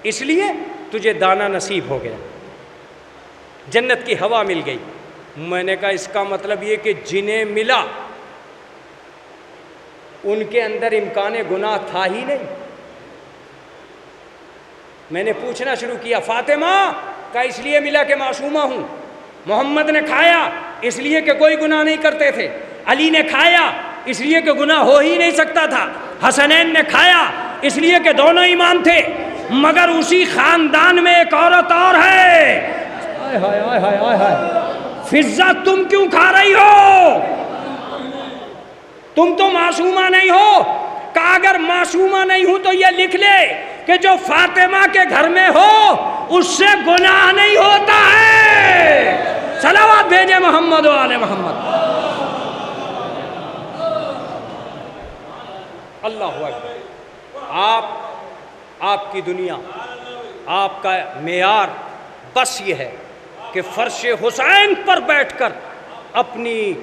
اس لیے تجھے دانہ نصیب ہو گیا، جنت کی ہوا مل گئی۔ میں نے کہا اس کا مطلب یہ کہ جنہیں ملا ان کے اندر امکان گناہ تھا ہی نہیں۔ میں نے پوچھنا شروع کیا، فاطمہ کا اس لیے ملا کہ معصومہ ہوں، محمد نے کھایا اس لیے کہ کوئی گناہ نہیں کرتے تھے، علی نے کھایا اس لیے کہ گناہ ہو ہی نہیں سکتا تھا، حسنین نے کھایا اس لیے کہ دونوں امام تھے، مگر اسی خاندان میں ایک عورت اور ہے۔ فضہ تم کیوں کھا رہی ہو؟ تم تو معصومہ نہیں ہو۔ کہ اگر معصومہ نہیں ہوں تو یہ لکھ لے کہ جو فاطمہ کے گھر میں ہو اس سے گناہ نہیں ہوتا ہے۔ صلوات بھیجے محمد و آل محمد۔ اللہ اکبر۔ آپ کی دنیا، آپ کا معیار بس یہ ہے کہ فرش حسین پر بیٹھ کر اپنی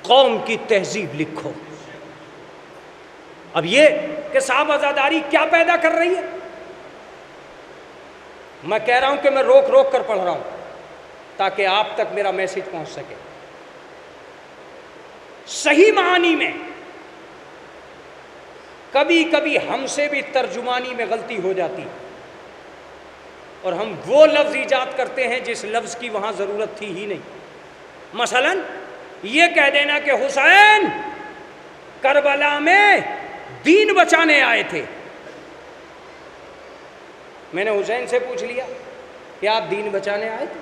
قوم کی تہذیب لکھو۔ اب یہ کہ صاحب عزاداری کیا پیدا کر رہی ہے، میں کہہ رہا ہوں کہ میں روک روک کر پڑھ رہا ہوں تاکہ آپ تک میرا میسج پہنچ سکے۔ صحیح معنی میں کبھی کبھی ہم سے بھی ترجمانی میں غلطی ہو جاتی اور ہم وہ لفظ ایجاد کرتے ہیں جس لفظ کی وہاں ضرورت تھی ہی نہیں۔ مثلا یہ کہہ دینا کہ حسین کربلا میں دین بچانے آئے تھے۔ میں نے حسین سے پوچھ لیا کہ آپ دین بچانے آئے تھے؟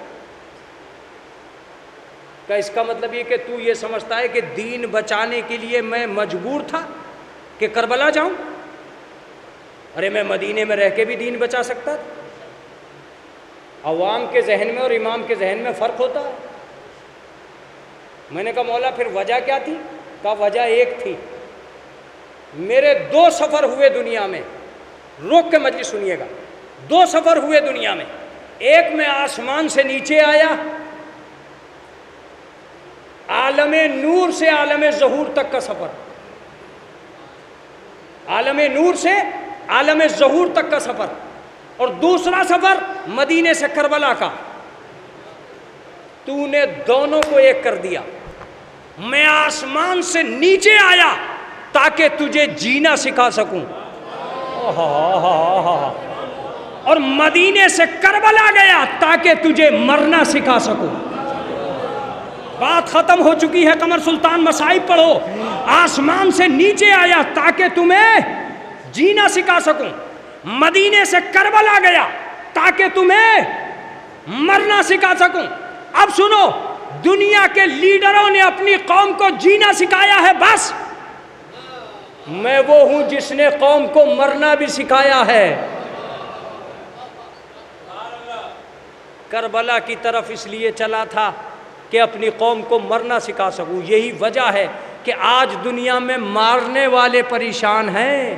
کہ اس کا مطلب یہ کہ تو یہ سمجھتا ہے کہ دین بچانے کے لیے میں مجبور تھا کہ کربلا جاؤں؟ ارے میں مدینے میں رہ کے بھی دین بچا سکتا تھا۔ عوام کے ذہن میں اور امام کے ذہن میں فرق ہوتا ہے۔ میں نے کہا مولا پھر وجہ کیا تھی؟ کہا وجہ ایک تھی، میرے 2 سفر ہوئے دنیا میں، روک کے مجلس سنیے گا، 2 سفر ہوئے دنیا میں۔ ایک میں آسمان سے نیچے آیا، عالم نور سے عالم ظہور تک کا سفر، عالم نور سے عالم ظہور تک کا سفر، اور دوسرا سفر مدینے سے کربلا کا۔ تو نے دونوں کو ایک کر دیا. میں آسمان سے نیچے آیا تاکہ تجھے جینا سکھا سکوں, اور مدینے سے کربلا گیا تاکہ تجھے مرنا سکھا سکوں. بات ختم ہو چکی ہے. قمر سلطان مصائب پڑھو. آسمان سے نیچے آیا تاکہ تمہیں جینا سکھا سکوں, مدینے سے کربلا گیا تاکہ تمہیں مرنا سکھا سکوں. اب سنو, دنیا کے لیڈروں نے اپنی قوم کو جینا سکھایا ہے, بس میں وہ ہوں جس نے قوم کو مرنا بھی سکھایا ہے. کربلا کی طرف اس لیے چلا تھا کہ اپنی قوم کو مرنا سکھا سکوں. یہی وجہ ہے کہ آج دنیا میں مارنے والے پریشان ہیں,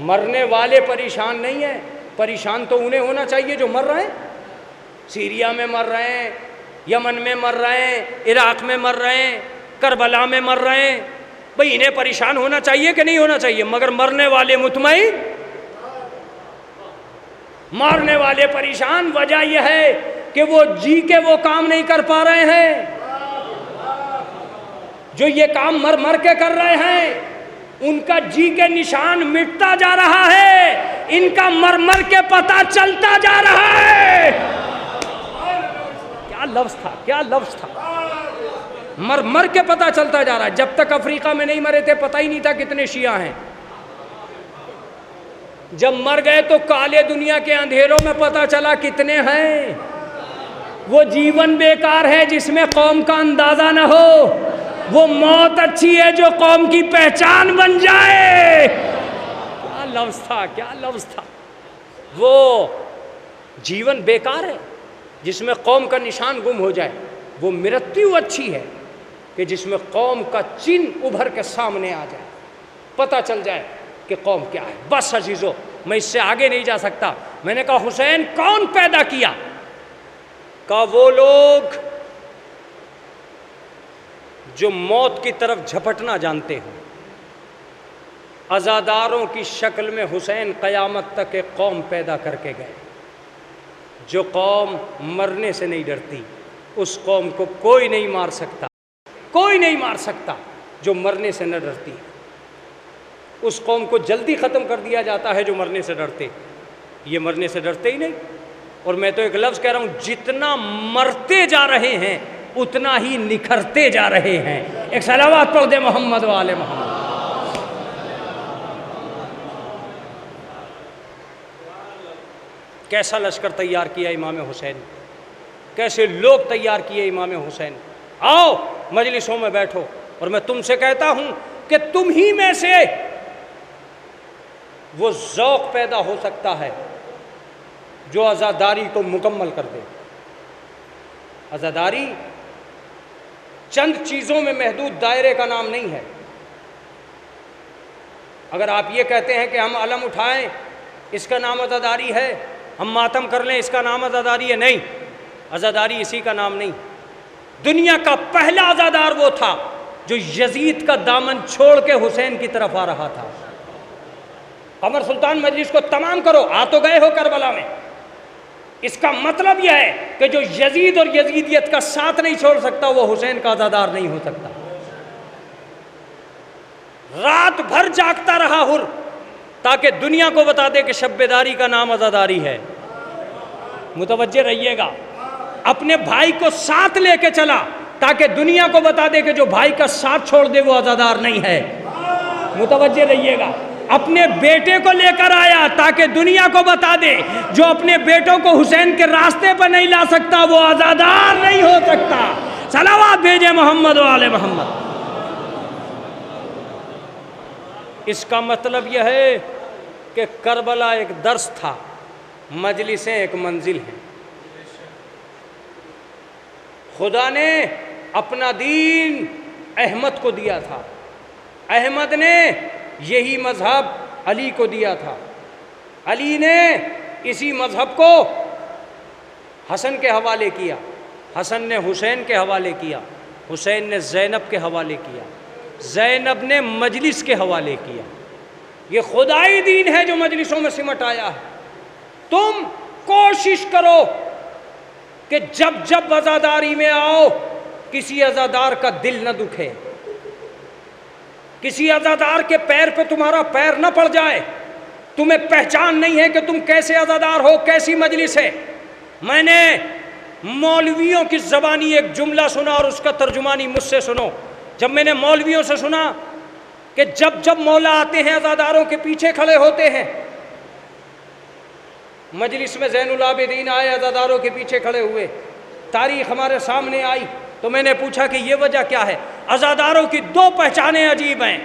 مرنے والے پریشان نہیں ہیں. پریشان تو انہیں ہونا چاہیے جو مر رہے ہیں. سیریا میں مر رہے ہیں, یمن میں مر رہے ہیں, عراق میں مر رہے ہیں, کربلا میں مر رہے ہیں. بھئی انہیں پریشان ہونا چاہیے کہ نہیں ہونا چاہیے؟ مگر مرنے والے مطمئن, مارنے والے پریشان. وجہ یہ ہے کہ وہ جی کے وہ کام نہیں کر پا رہے ہیں جو یہ کام مر مر کے کر رہے ہیں. ان کا جی کے نشان مٹتا جا رہا ہے, ان کا مر مر کے پتہ چلتا جا رہا ہے. کیا لفظ تھا, کیا لفظ تھا, مر مر کے پتہ چلتا جا رہا ہے. جب تک افریقہ میں نہیں مرے تھے پتہ ہی نہیں تھا کتنے شیعہ ہیں. جب مر گئے تو کالے دنیا کے اندھیروں میں پتہ چلا کتنے ہیں. وہ جیون بیکار ہے جس میں قوم کا اندازہ نہ ہو. وہ موت اچھی ہے جو قوم کی پہچان بن جائے. کیا لفظ تھا, کیا لفظ تھا. وہ جیون بیکار ہے جس میں قوم کا نشان گم ہو جائے. وہ مرتیو اچھی ہے کہ جس میں قوم کا چن ابھر کے سامنے آ جائے, پتہ چل جائے کہ قوم کیا ہے. بس عزیزو, میں اس سے آگے نہیں جا سکتا. میں نے کہا حسین کون پیدا کیا؟ کہا وہ لوگ جو موت کی طرف جھپٹنا جانتے ہوں. عزاداروں کی شکل میں حسین قیامت تک ایک قوم پیدا کر کے گئے. جو قوم مرنے سے نہیں ڈرتی, اس قوم کو کوئی نہیں مار سکتا, کوئی نہیں مار سکتا جو مرنے سے نہ ڈرتی. اس قوم کو جلدی ختم کر دیا جاتا ہے جو مرنے سے ڈرتے. یہ مرنے سے ڈرتے ہی نہیں. اور میں تو ایک لفظ کہہ رہا ہوں, جتنا مرتے جا رہے ہیں اتنا ہی نکھرتے جا رہے ہیں. ایک صلوات پڑھ دے محمد و آل محمد. کیسا لشکر تیار کیا امام حسین, کیسے لوگ تیار کیے امام حسین. آؤ مجلسوں میں بیٹھو, اور میں تم سے کہتا ہوں کہ تم ہی میں سے وہ ذوق پیدا ہو سکتا ہے جو عزاداری کو مکمل کر دے. عزاداری چند چیزوں میں محدود دائرے کا نام نہیں ہے. اگر آپ یہ کہتے ہیں کہ ہم علم اٹھائیں اس کا نام عزاداری ہے, ہم ماتم کر لیں اس کا نام عزاداری ہے, نہیں, عزاداری اسی کا نام نہیں. دنیا کا پہلا عزادار وہ تھا جو یزید کا دامن چھوڑ کے حسین کی طرف آ رہا تھا. قمر سلطان مجلس کو تمام کرو, آ تو گئے ہو کربلا میں. اس کا مطلب یہ ہے کہ جو یزید اور یزیدیت کا ساتھ نہیں چھوڑ سکتا وہ حسین کا عزادار نہیں ہو سکتا. رات بھر جاگتا رہا حر تاکہ دنیا کو بتا دے کہ شب بیداری کا نام عزاداری ہے. متوجہ رہیے گا. اپنے بھائی کو ساتھ لے کے چلا تاکہ دنیا کو بتا دے کہ جو بھائی کا ساتھ چھوڑ دے وہ عزادار نہیں ہے. متوجہ رہیے گا. اپنے بیٹے کو لے کر آیا تاکہ دنیا کو بتا دے جو اپنے بیٹوں کو حسین کے راستے پر نہیں لا سکتا وہ عزادار نہیں ہو سکتا. صلوات بھیجے محمد و آل محمد. اس کا مطلب یہ ہے کہ کربلا ایک درس تھا, مجلسیں ایک منزل ہیں. خدا نے اپنا دین احمد کو دیا تھا, احمد نے یہی مذہب علی کو دیا تھا, علی نے اسی مذہب کو حسن کے حوالے کیا, حسن نے حسین کے حوالے کیا, حسین نے زینب کے حوالے کیا, زینب نے مجلس کے حوالے کیا. یہ خدائی دین ہے جو مجلسوں میں سمٹ آیا ہے. تم کوشش کرو کہ جب جب عزاداری میں آؤ کسی عزادار کا دل نہ دکھے، کسی عزادار کے پیر پہ تمہارا پیر نہ پڑ جائے، تمہیں پہچان نہیں ہے کہ تم کیسے عزادار ہو، کیسی مجلس ہے۔ میں نے مولویوں کی زبانی ایک جملہ سنا اور اس کا ترجمانی مجھ سے سنو۔ جب میں نے مولویوں سے سنا کہ جب جب مولا آتے ہیں عزاداروں کے پیچھے کھڑے ہوتے ہیں، مجلس میں زین العابدین آئے، عزاداروں کے پیچھے کھڑے ہوئے، تاریخ ہمارے سامنے آئی، تو میں نے پوچھا کہ یہ وجہ کیا ہے؟ عزاداروں کی دو پہچانیں عجیب ہیں،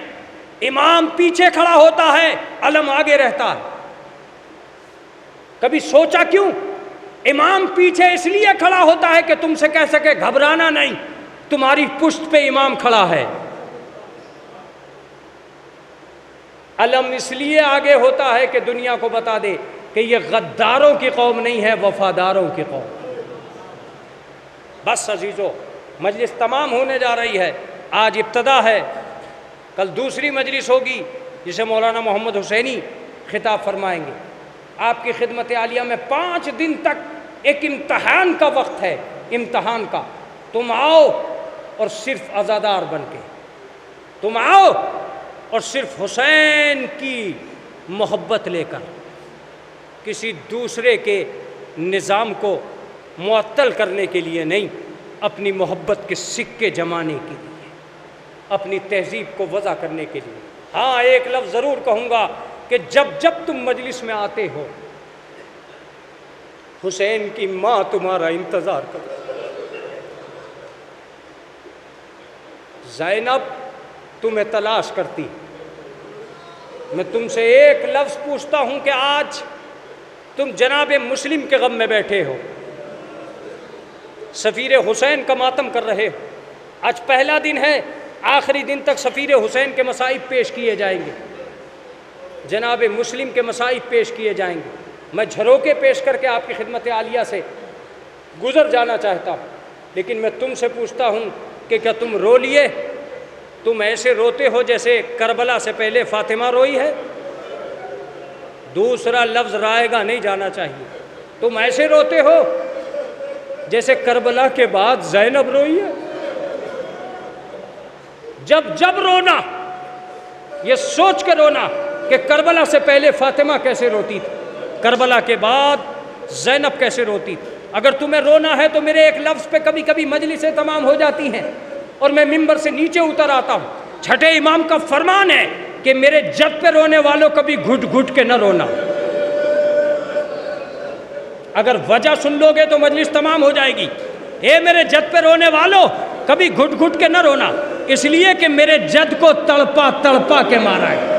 امام پیچھے کھڑا ہوتا ہے، علم آگے رہتا ہے۔ کبھی سوچا کیوں؟ امام پیچھے اس لیے کھڑا ہوتا ہے کہ تم سے کہہ سکے گھبرانا نہیں، تمہاری پشت پہ امام کھڑا ہے۔ علم اس لیے آگے ہوتا ہے کہ دنیا کو بتا دے کہ یہ غداروں کی قوم نہیں ہے، وفاداروں کی قوم۔ بس عزیزو، مجلس تمام ہونے جا رہی ہے، آج ابتدا ہے، کل دوسری مجلس ہوگی جسے مولانا محمد حسینی خطاب فرمائیں گے۔ آپ کی خدمت عالیہ میں 5 دن تک ایک امتحان کا وقت ہے، امتحان کا۔ تم آؤ اور صرف عزادار بن کے، تم آؤ اور صرف حسین کی محبت لے کر، کسی دوسرے کے نظام کو معطل کرنے کے لیے نہیں، اپنی محبت کے سکے جمانے کے لیے، اپنی تہذیب کو وضع کرنے کے لیے۔ ہاں ایک لفظ ضرور کہوں گا کہ جب جب تم مجلس میں آتے ہو، حسین کی ماں تمہارا انتظار کرو۔ زینب تمہیں تلاش کرتی۔ میں تم سے ایک لفظ پوچھتا ہوں کہ آج تم جناب مسلم کے غم میں بیٹھے ہو، سفیر حسین کا ماتم کر رہے ہو۔ آج پہلا دن ہے، آخری دن تک سفیر حسین کے مصائب پیش کیے جائیں گے، جناب مسلم کے مصائب پیش کیے جائیں گے۔ میں جھروکے پیش کر کے آپ کی خدمت عالیہ سے گزر جانا چاہتا ہوں، لیکن میں تم سے پوچھتا ہوں کہ کیا تم رو لیے؟ تم ایسے روتے ہو جیسے کربلا سے پہلے فاطمہ روئی ہے؟ دوسرا لفظ رائے گا نہیں جانا چاہیے۔ تم ایسے روتے ہو جیسے کربلا کے بعد زینب روئی ہے؟ جب جب رونا، یہ سوچ کے رونا کہ کربلا سے پہلے فاطمہ کیسے روتی تھی، کربلا کے بعد زینب کیسے روتی تھی۔ اگر تمہیں رونا ہے تو میرے ایک لفظ پہ کبھی کبھی مجلسیں تمام ہو جاتی ہیں اور میں ممبر سے نیچے اتر آتا ہوں۔ چھٹے امام کا فرمان ہے کہ میرے جد پہ رونے والوں کبھی گھٹ گھٹ کے نہ رونا۔ اگر وجہ سن لو گے تو مجلس تمام ہو جائے گی۔ اے میرے جد پہ رونے والوں کبھی گھٹ گھٹ کے نہ رونا، اس لیے کہ میرے جد کو تڑپا تڑپا کے مارا ہے۔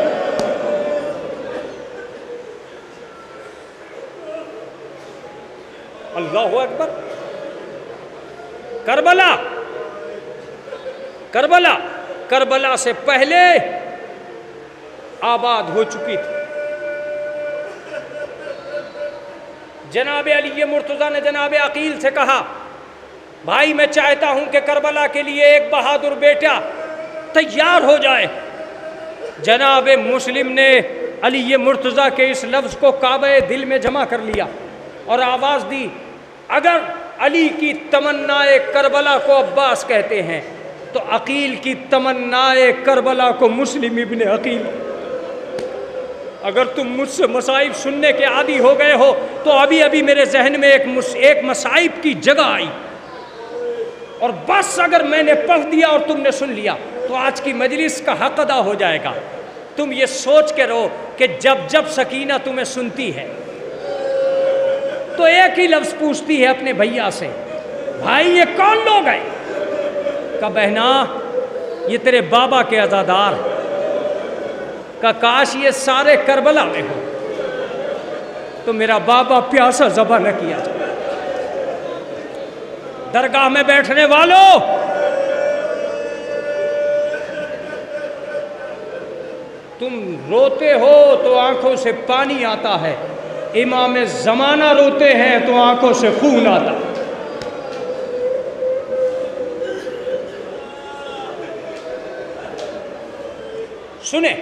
اللہ اکبر۔ کربلا، کربلا کربلا سے پہلے آباد ہو چکی تھی۔ جناب علی مرتضیٰ نے جناب عقیل سے کہا، بھائی میں چاہتا ہوں کہ کربلا کے لیے ایک بہادر بیٹا تیار ہو جائے۔ جناب مسلم نے علی مرتضیٰ کے اس لفظ کو کعبہ دل میں جمع کر لیا اور آواز دی، اگر علی کی تمنا کربلا کو عباس کہتے ہیں تو عقیل کی تمنا کربلا کو مسلم ابن عقیل۔ اگر تم مجھ سے مصائب سننے کے عادی ہو گئے ہو تو ابھی ابھی میرے ذہن میں ایک مصائب کی جگہ آئی، اور بس اگر میں نے پڑھ دیا اور تم نے سن لیا تو آج کی مجلس کا حق ادا ہو جائے گا۔ تم یہ سوچ کے رہو کہ جب جب سکینہ تمہیں سنتی ہے تو ایک ہی لفظ پوچھتی ہے اپنے بھیا سے، بھائی یہ کون لوگ ہیں؟ کہ بہنا یہ تیرے بابا کے عزادار، کہ کاش یہ سارے کربلا میں ہو تو میرا بابا پیاسا ذبح نہ کیا جائے۔ درگاہ میں بیٹھنے والوں، تم روتے ہو تو آنکھوں سے پانی آتا ہے، امام زمانہ روتے ہیں تو آنکھوں سے خون آتا ہے۔ سنیں،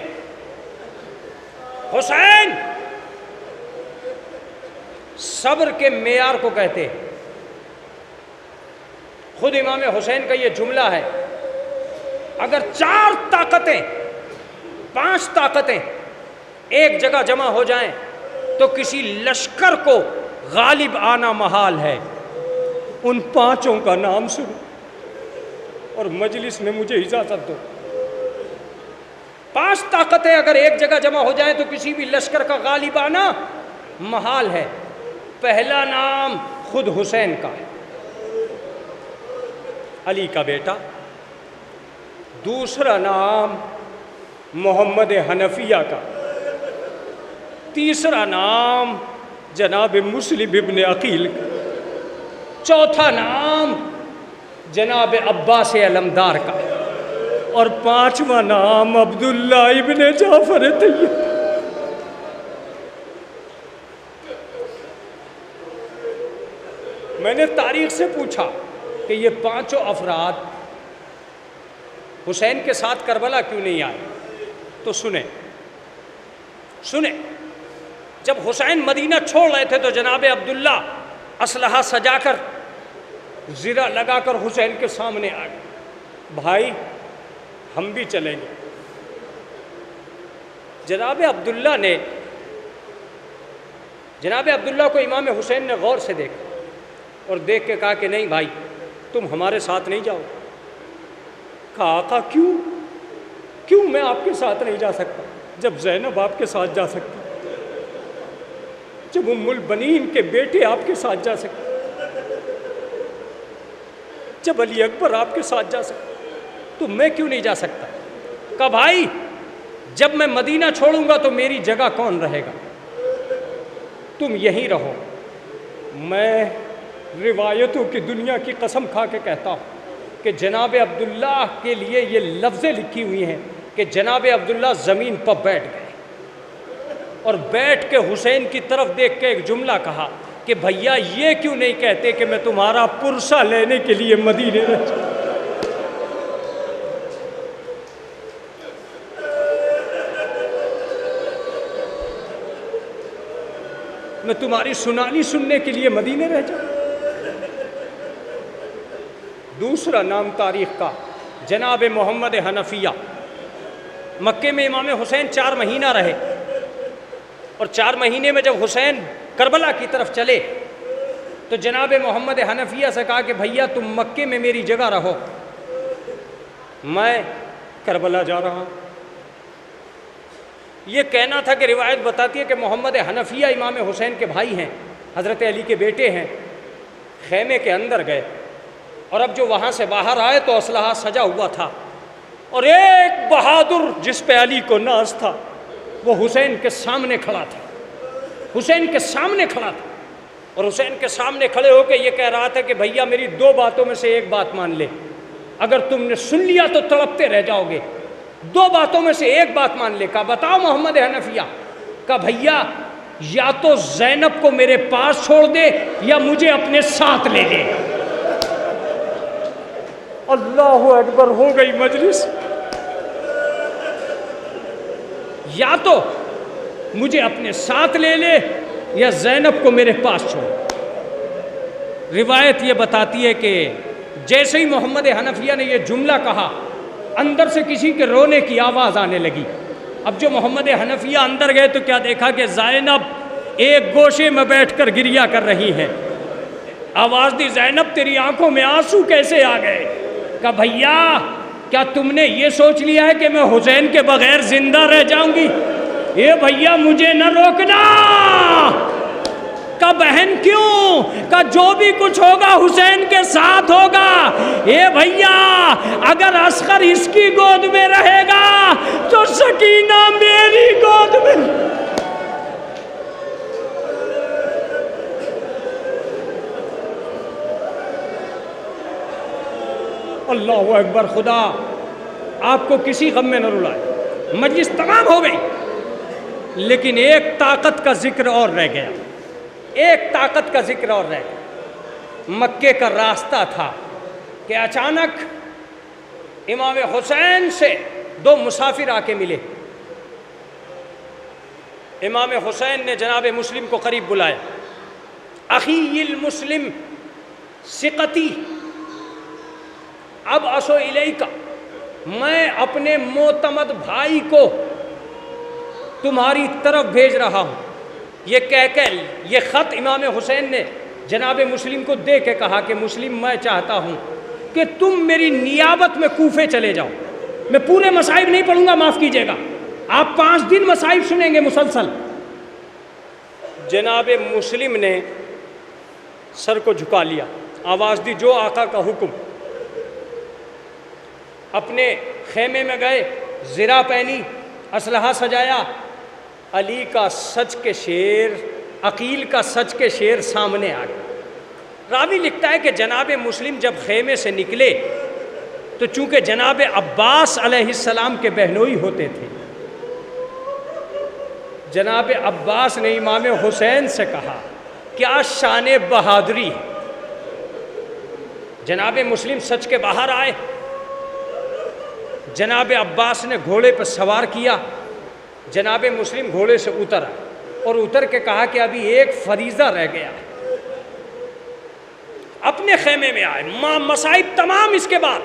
حسین صبر کے معیار کو کہتے ہیں۔ خود امام حسین کا یہ جملہ ہے، اگر 4 طاقتیں 5 طاقتیں ایک جگہ جمع ہو جائیں تو کسی لشکر کو غالب آنا محال ہے، ان 5 کا نام سنو اور مجلس میں مجھے اجازت دو۔ 5 طاقتیں اگر ایک جگہ جمع ہو جائیں تو کسی بھی لشکر کا غالب آنا محال ہے۔ پہلا نام خود حسین کا ہے، علی کا بیٹا۔ دوسرا نام محمد حنفیہ کا۔ تیسرا نام جناب مسلم ابن عقیل کا۔ چوتھا نام جناب عباس علمدار کا، اور 5واں نام عبداللہ ابن جعفر طیب۔ میں نے تاریخ سے پوچھا کہ یہ 5 افراد حسین کے ساتھ کربلا کیوں نہیں آئے؟ تو سنیں جب حسین مدینہ چھوڑ رہے تھے تو جناب عبداللہ اسلحہ سجا کر زرہ لگا کر حسین کے سامنے آ گئے، بھائی ہم بھی چلیں گے۔ جناب عبداللہ کو امام حسین نے غور سے دیکھا اور دیکھ کے کہا کہ نہیں بھائی تم ہمارے ساتھ نہیں جاؤ۔ کہا آقا کیوں میں آپ کے ساتھ نہیں جا سکتا؟ جب زینب آپ کے ساتھ جا سکتی، جب ام البنین کے بیٹے آپ کے ساتھ جا سکتے، جب علی اکبر آپ کے ساتھ جا سکتے، تو میں کیوں نہیں جا سکتا؟ کہا بھائی جب میں مدینہ چھوڑوں گا تو میری جگہ کون رہے گا؟ تم یہیں رہو۔ میں روایتوں کی دنیا کی قسم کھا کے کہتا ہوں کہ جناب عبداللہ کے لیے یہ لفظیں لکھی ہوئی ہیں کہ جناب عبداللہ زمین پر بیٹھ گئے اور بیٹھ کے حسین کی طرف دیکھ کے ایک جملہ کہا کہ بھیا یہ کیوں نہیں کہتے کہ میں تمہارا پرسہ لینے کے لیے مدینے میں جاؤں؟ میں تمہاری سنانی سننے کے لیے مدینے رہ جاؤں۔ دوسرا نام تاریخ کا جناب محمد حنفیہ۔ مکے میں امام حسین 4 مہینہ رہے، اور 4 مہینے میں جب حسین کربلا کی طرف چلے تو جناب محمد حنفیہ سے کہا کہ بھیا تم مکے میں میری جگہ رہو، میں کربلا جا رہا ہوں۔ یہ کہنا تھا کہ روایت بتاتی ہے کہ محمد حنفیہ امام حسین کے بھائی ہیں، حضرت علی کے بیٹے ہیں۔ خیمے کے اندر گئے اور اب جو وہاں سے باہر آئے تو اسلحہ سجا ہوا تھا، اور ایک بہادر جس پہ علی کو ناز تھا وہ حسین کے سامنے کھڑا تھا، اور حسین کے سامنے کھڑے ہو کے یہ کہہ رہا تھا کہ بھیا میری 2 باتوں میں سے ایک بات مان لے، اگر تم نے سن لیا تو تڑپتے رہ جاؤ گے، 2 باتوں میں سے ایک بات مان لے۔ کہا بتاؤ محمد حنفیہ؟ کہا بھیا یا تو زینب کو میرے پاس چھوڑ دے یا مجھے اپنے ساتھ لے لے۔ اللہ اکبر، ہو گئی مجلس۔ یا تو مجھے اپنے ساتھ لے لے یا زینب کو میرے پاس چھوڑ۔ روایت یہ بتاتی ہے کہ جیسے ہی محمد حنفیہ نے یہ جملہ کہا اندر سے کسی کے رونے کی آواز آنے لگی۔ اب جو محمد حنفیہ اندر گئے تو کیا دیکھا کہ زینب ایک گوشے میں بیٹھ کر گریہ کر رہی ہیں۔ آواز دی زینب تیری آنکھوں میں آنسو کیسے آ گئے؟ کہا بھیا کیا تم نے یہ سوچ لیا ہے کہ میں حسین کے بغیر زندہ رہ جاؤں گی؟ اے بھیا مجھے نہ روکنا۔ کہا بہن کیوں؟ کہا جو بھی کچھ ہوگا حسین کے ساتھ ہوگا۔ اے بھیا اگر اصغر اس کی گود میں رہے گا تو سکینہ میری گود میں۔ اللہ اکبر، خدا آپ کو کسی غم میں نہ رلائے۔ مجلس تمام ہو گئی، لیکن ایک طاقت کا ذکر اور رہ گیا، مکے کا راستہ تھا کہ اچانک امام حسین سے 2 مسافر آ کے ملے۔ امام حسین نے جناب مسلم کو قریب بلایا، اخی المسلم ثقتی اب اسو الیکا، میں اپنے معتمد بھائی کو تمہاری طرف بھیج رہا ہوں. یہ کہہ کے یہ خط امام حسین نے جناب مسلم کو دے کے کہا کہ مسلم میں چاہتا ہوں کہ تم میری نیابت میں کوفے چلے جاؤ. میں پورے مصائب نہیں پڑھوں گا، معاف کیجیے گا، آپ 5 دن مصائب سنیں گے مسلسل. جناب مسلم نے سر کو جھکا لیا، آواز دی جو آقا کا حکم. اپنے خیمے میں گئے، زرہ پہنی، اسلحہ سجایا. علی کا سچ کے شعر، عقیل کا سچ کے شعر سامنے آ گئے. راوی لکھتا ہے کہ جناب مسلم جب خیمے سے نکلے تو چونکہ جناب عباس علیہ السلام کے بہنوئی ہوتے تھے، جناب عباس نے امام حسین سے کہا کیا شان بہادری ہے. جناب مسلم سچ کے باہر آئے، جناب عباس نے گھوڑے پر سوار کیا، جناب مسلم گھوڑے سے اتر آئے اور اتر کے کہا کہ ابھی ایک فریضہ رہ گیا. اپنے خیمے میں آئے، مصائب تمام اس کے بعد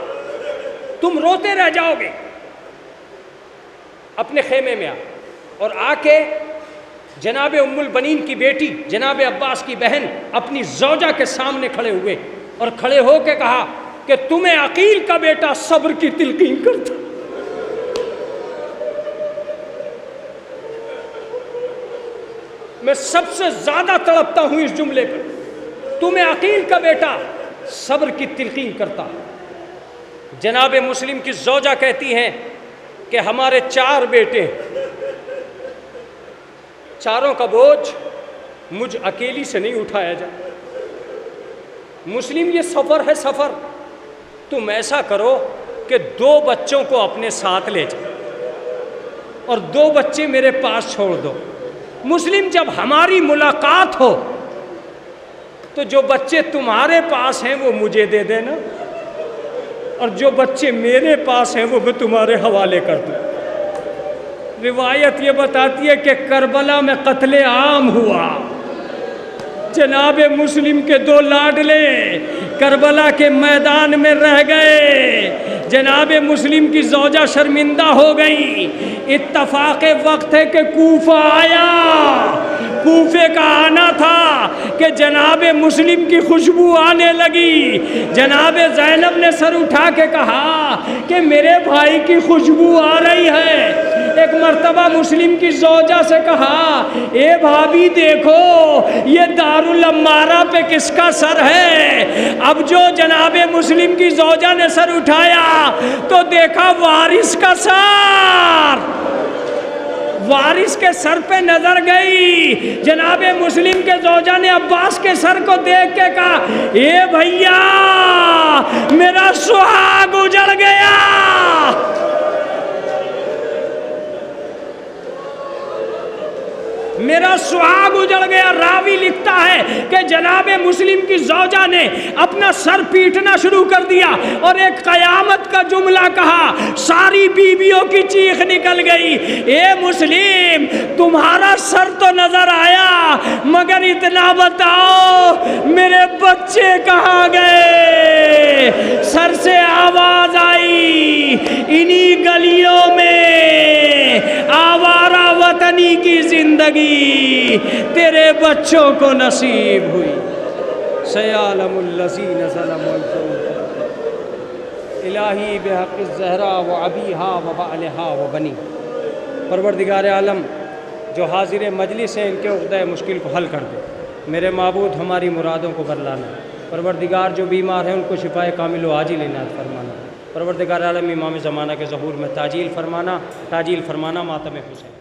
تم روتے رہ جاؤ گے. اپنے خیمے میں آئے اور آ کے جناب ام البنین کی بیٹی، جناب عباس کی بہن، اپنی زوجہ کے سامنے کھڑے ہوئے اور کھڑے ہو کے کہا کہ تمہیں عقیل کا بیٹا صبر کی تلقین کرتا. میں سب سے زیادہ تڑپتا ہوں اس جملے پر، تمہیں عقیل کا بیٹا صبر کی تلقین کرتا. جناب مسلم کی زوجہ کہتی ہیں کہ ہمارے 4 بیٹے ہیں، چاروں کا بوجھ مجھ اکیلی سے نہیں اٹھایا جائے. مسلم یہ سفر ہے، سفر. تم ایسا کرو کہ 2 بچوں کو اپنے ساتھ لے جاؤ اور 2 بچے میرے پاس چھوڑ دو. مسلم جب ہماری ملاقات ہو تو جو بچے تمہارے پاس ہیں وہ مجھے دے دینا اور جو بچے میرے پاس ہیں وہ میں تمہارے حوالے کر دوں. روایت یہ بتاتی ہے کہ کربلا میں قتل عام ہوا. جناب مسلم کے 2 لاڈلے کربلا کے میدان میں رہ گئے. جناب مسلم کی زوجہ شرمندہ ہو گئی. اتفاق وقت ہے کہ کوفہ آیا. کوفے کا آنا تھا کہ جناب مسلم کی خوشبو آنے لگی. جناب زینب نے سر اٹھا کے کہا کہ میرے بھائی کی خوشبو آ رہی ہے. ایک مرتبہ مسلم کی زوجہ سے کہا اے بھابی دیکھو یہ دارالعمارہ پہ کس کا سر ہے. اب جو جناب مسلم کی زوجہ نے سر اٹھایا تو دیکھا وارث کا سر. وارث کے سر پہ نظر گئی. جناب مسلم کے زوجہ نے عباس کے سر کو دیکھ کے کہا اے بھیا میرا سہاگ اجڑ گیا. میرا سہاگ اجڑ گیا. راوی لکھتا ہے کہ جناب مسلم کی زوجہ نے اپنا سر پیٹنا شروع کر دیا اور ایک قیامت کا جملہ کہا. ساری بیویوں کی چیخ نکل گئی اے مسلم تمہارا سر تو نظر آیا مگر اتنا بتاؤ میرے بچے کہاں گئے. سر سے آواز آئی انہی گلیوں میں آوارہ وطنی کی زندگی تیرے بچوں کو نصیب ہوئی. سیعلم الذین ظلموا الہی بحق الزہرا و ابیہا و بعلہا و بنی. پروردگار عالم جو حاضر مجلس ہیں ان کے عقدہ مشکل کو حل کر دے. میرے معبود ہماری مرادوں کو برلانا. پروردگار جو بیمار ہیں ان کو شفائے کامل و عاجل عنایت فرمانا. پروردگار عالم امام زمانہ کے ظہور میں تاجیل فرمانا ماتم حسین.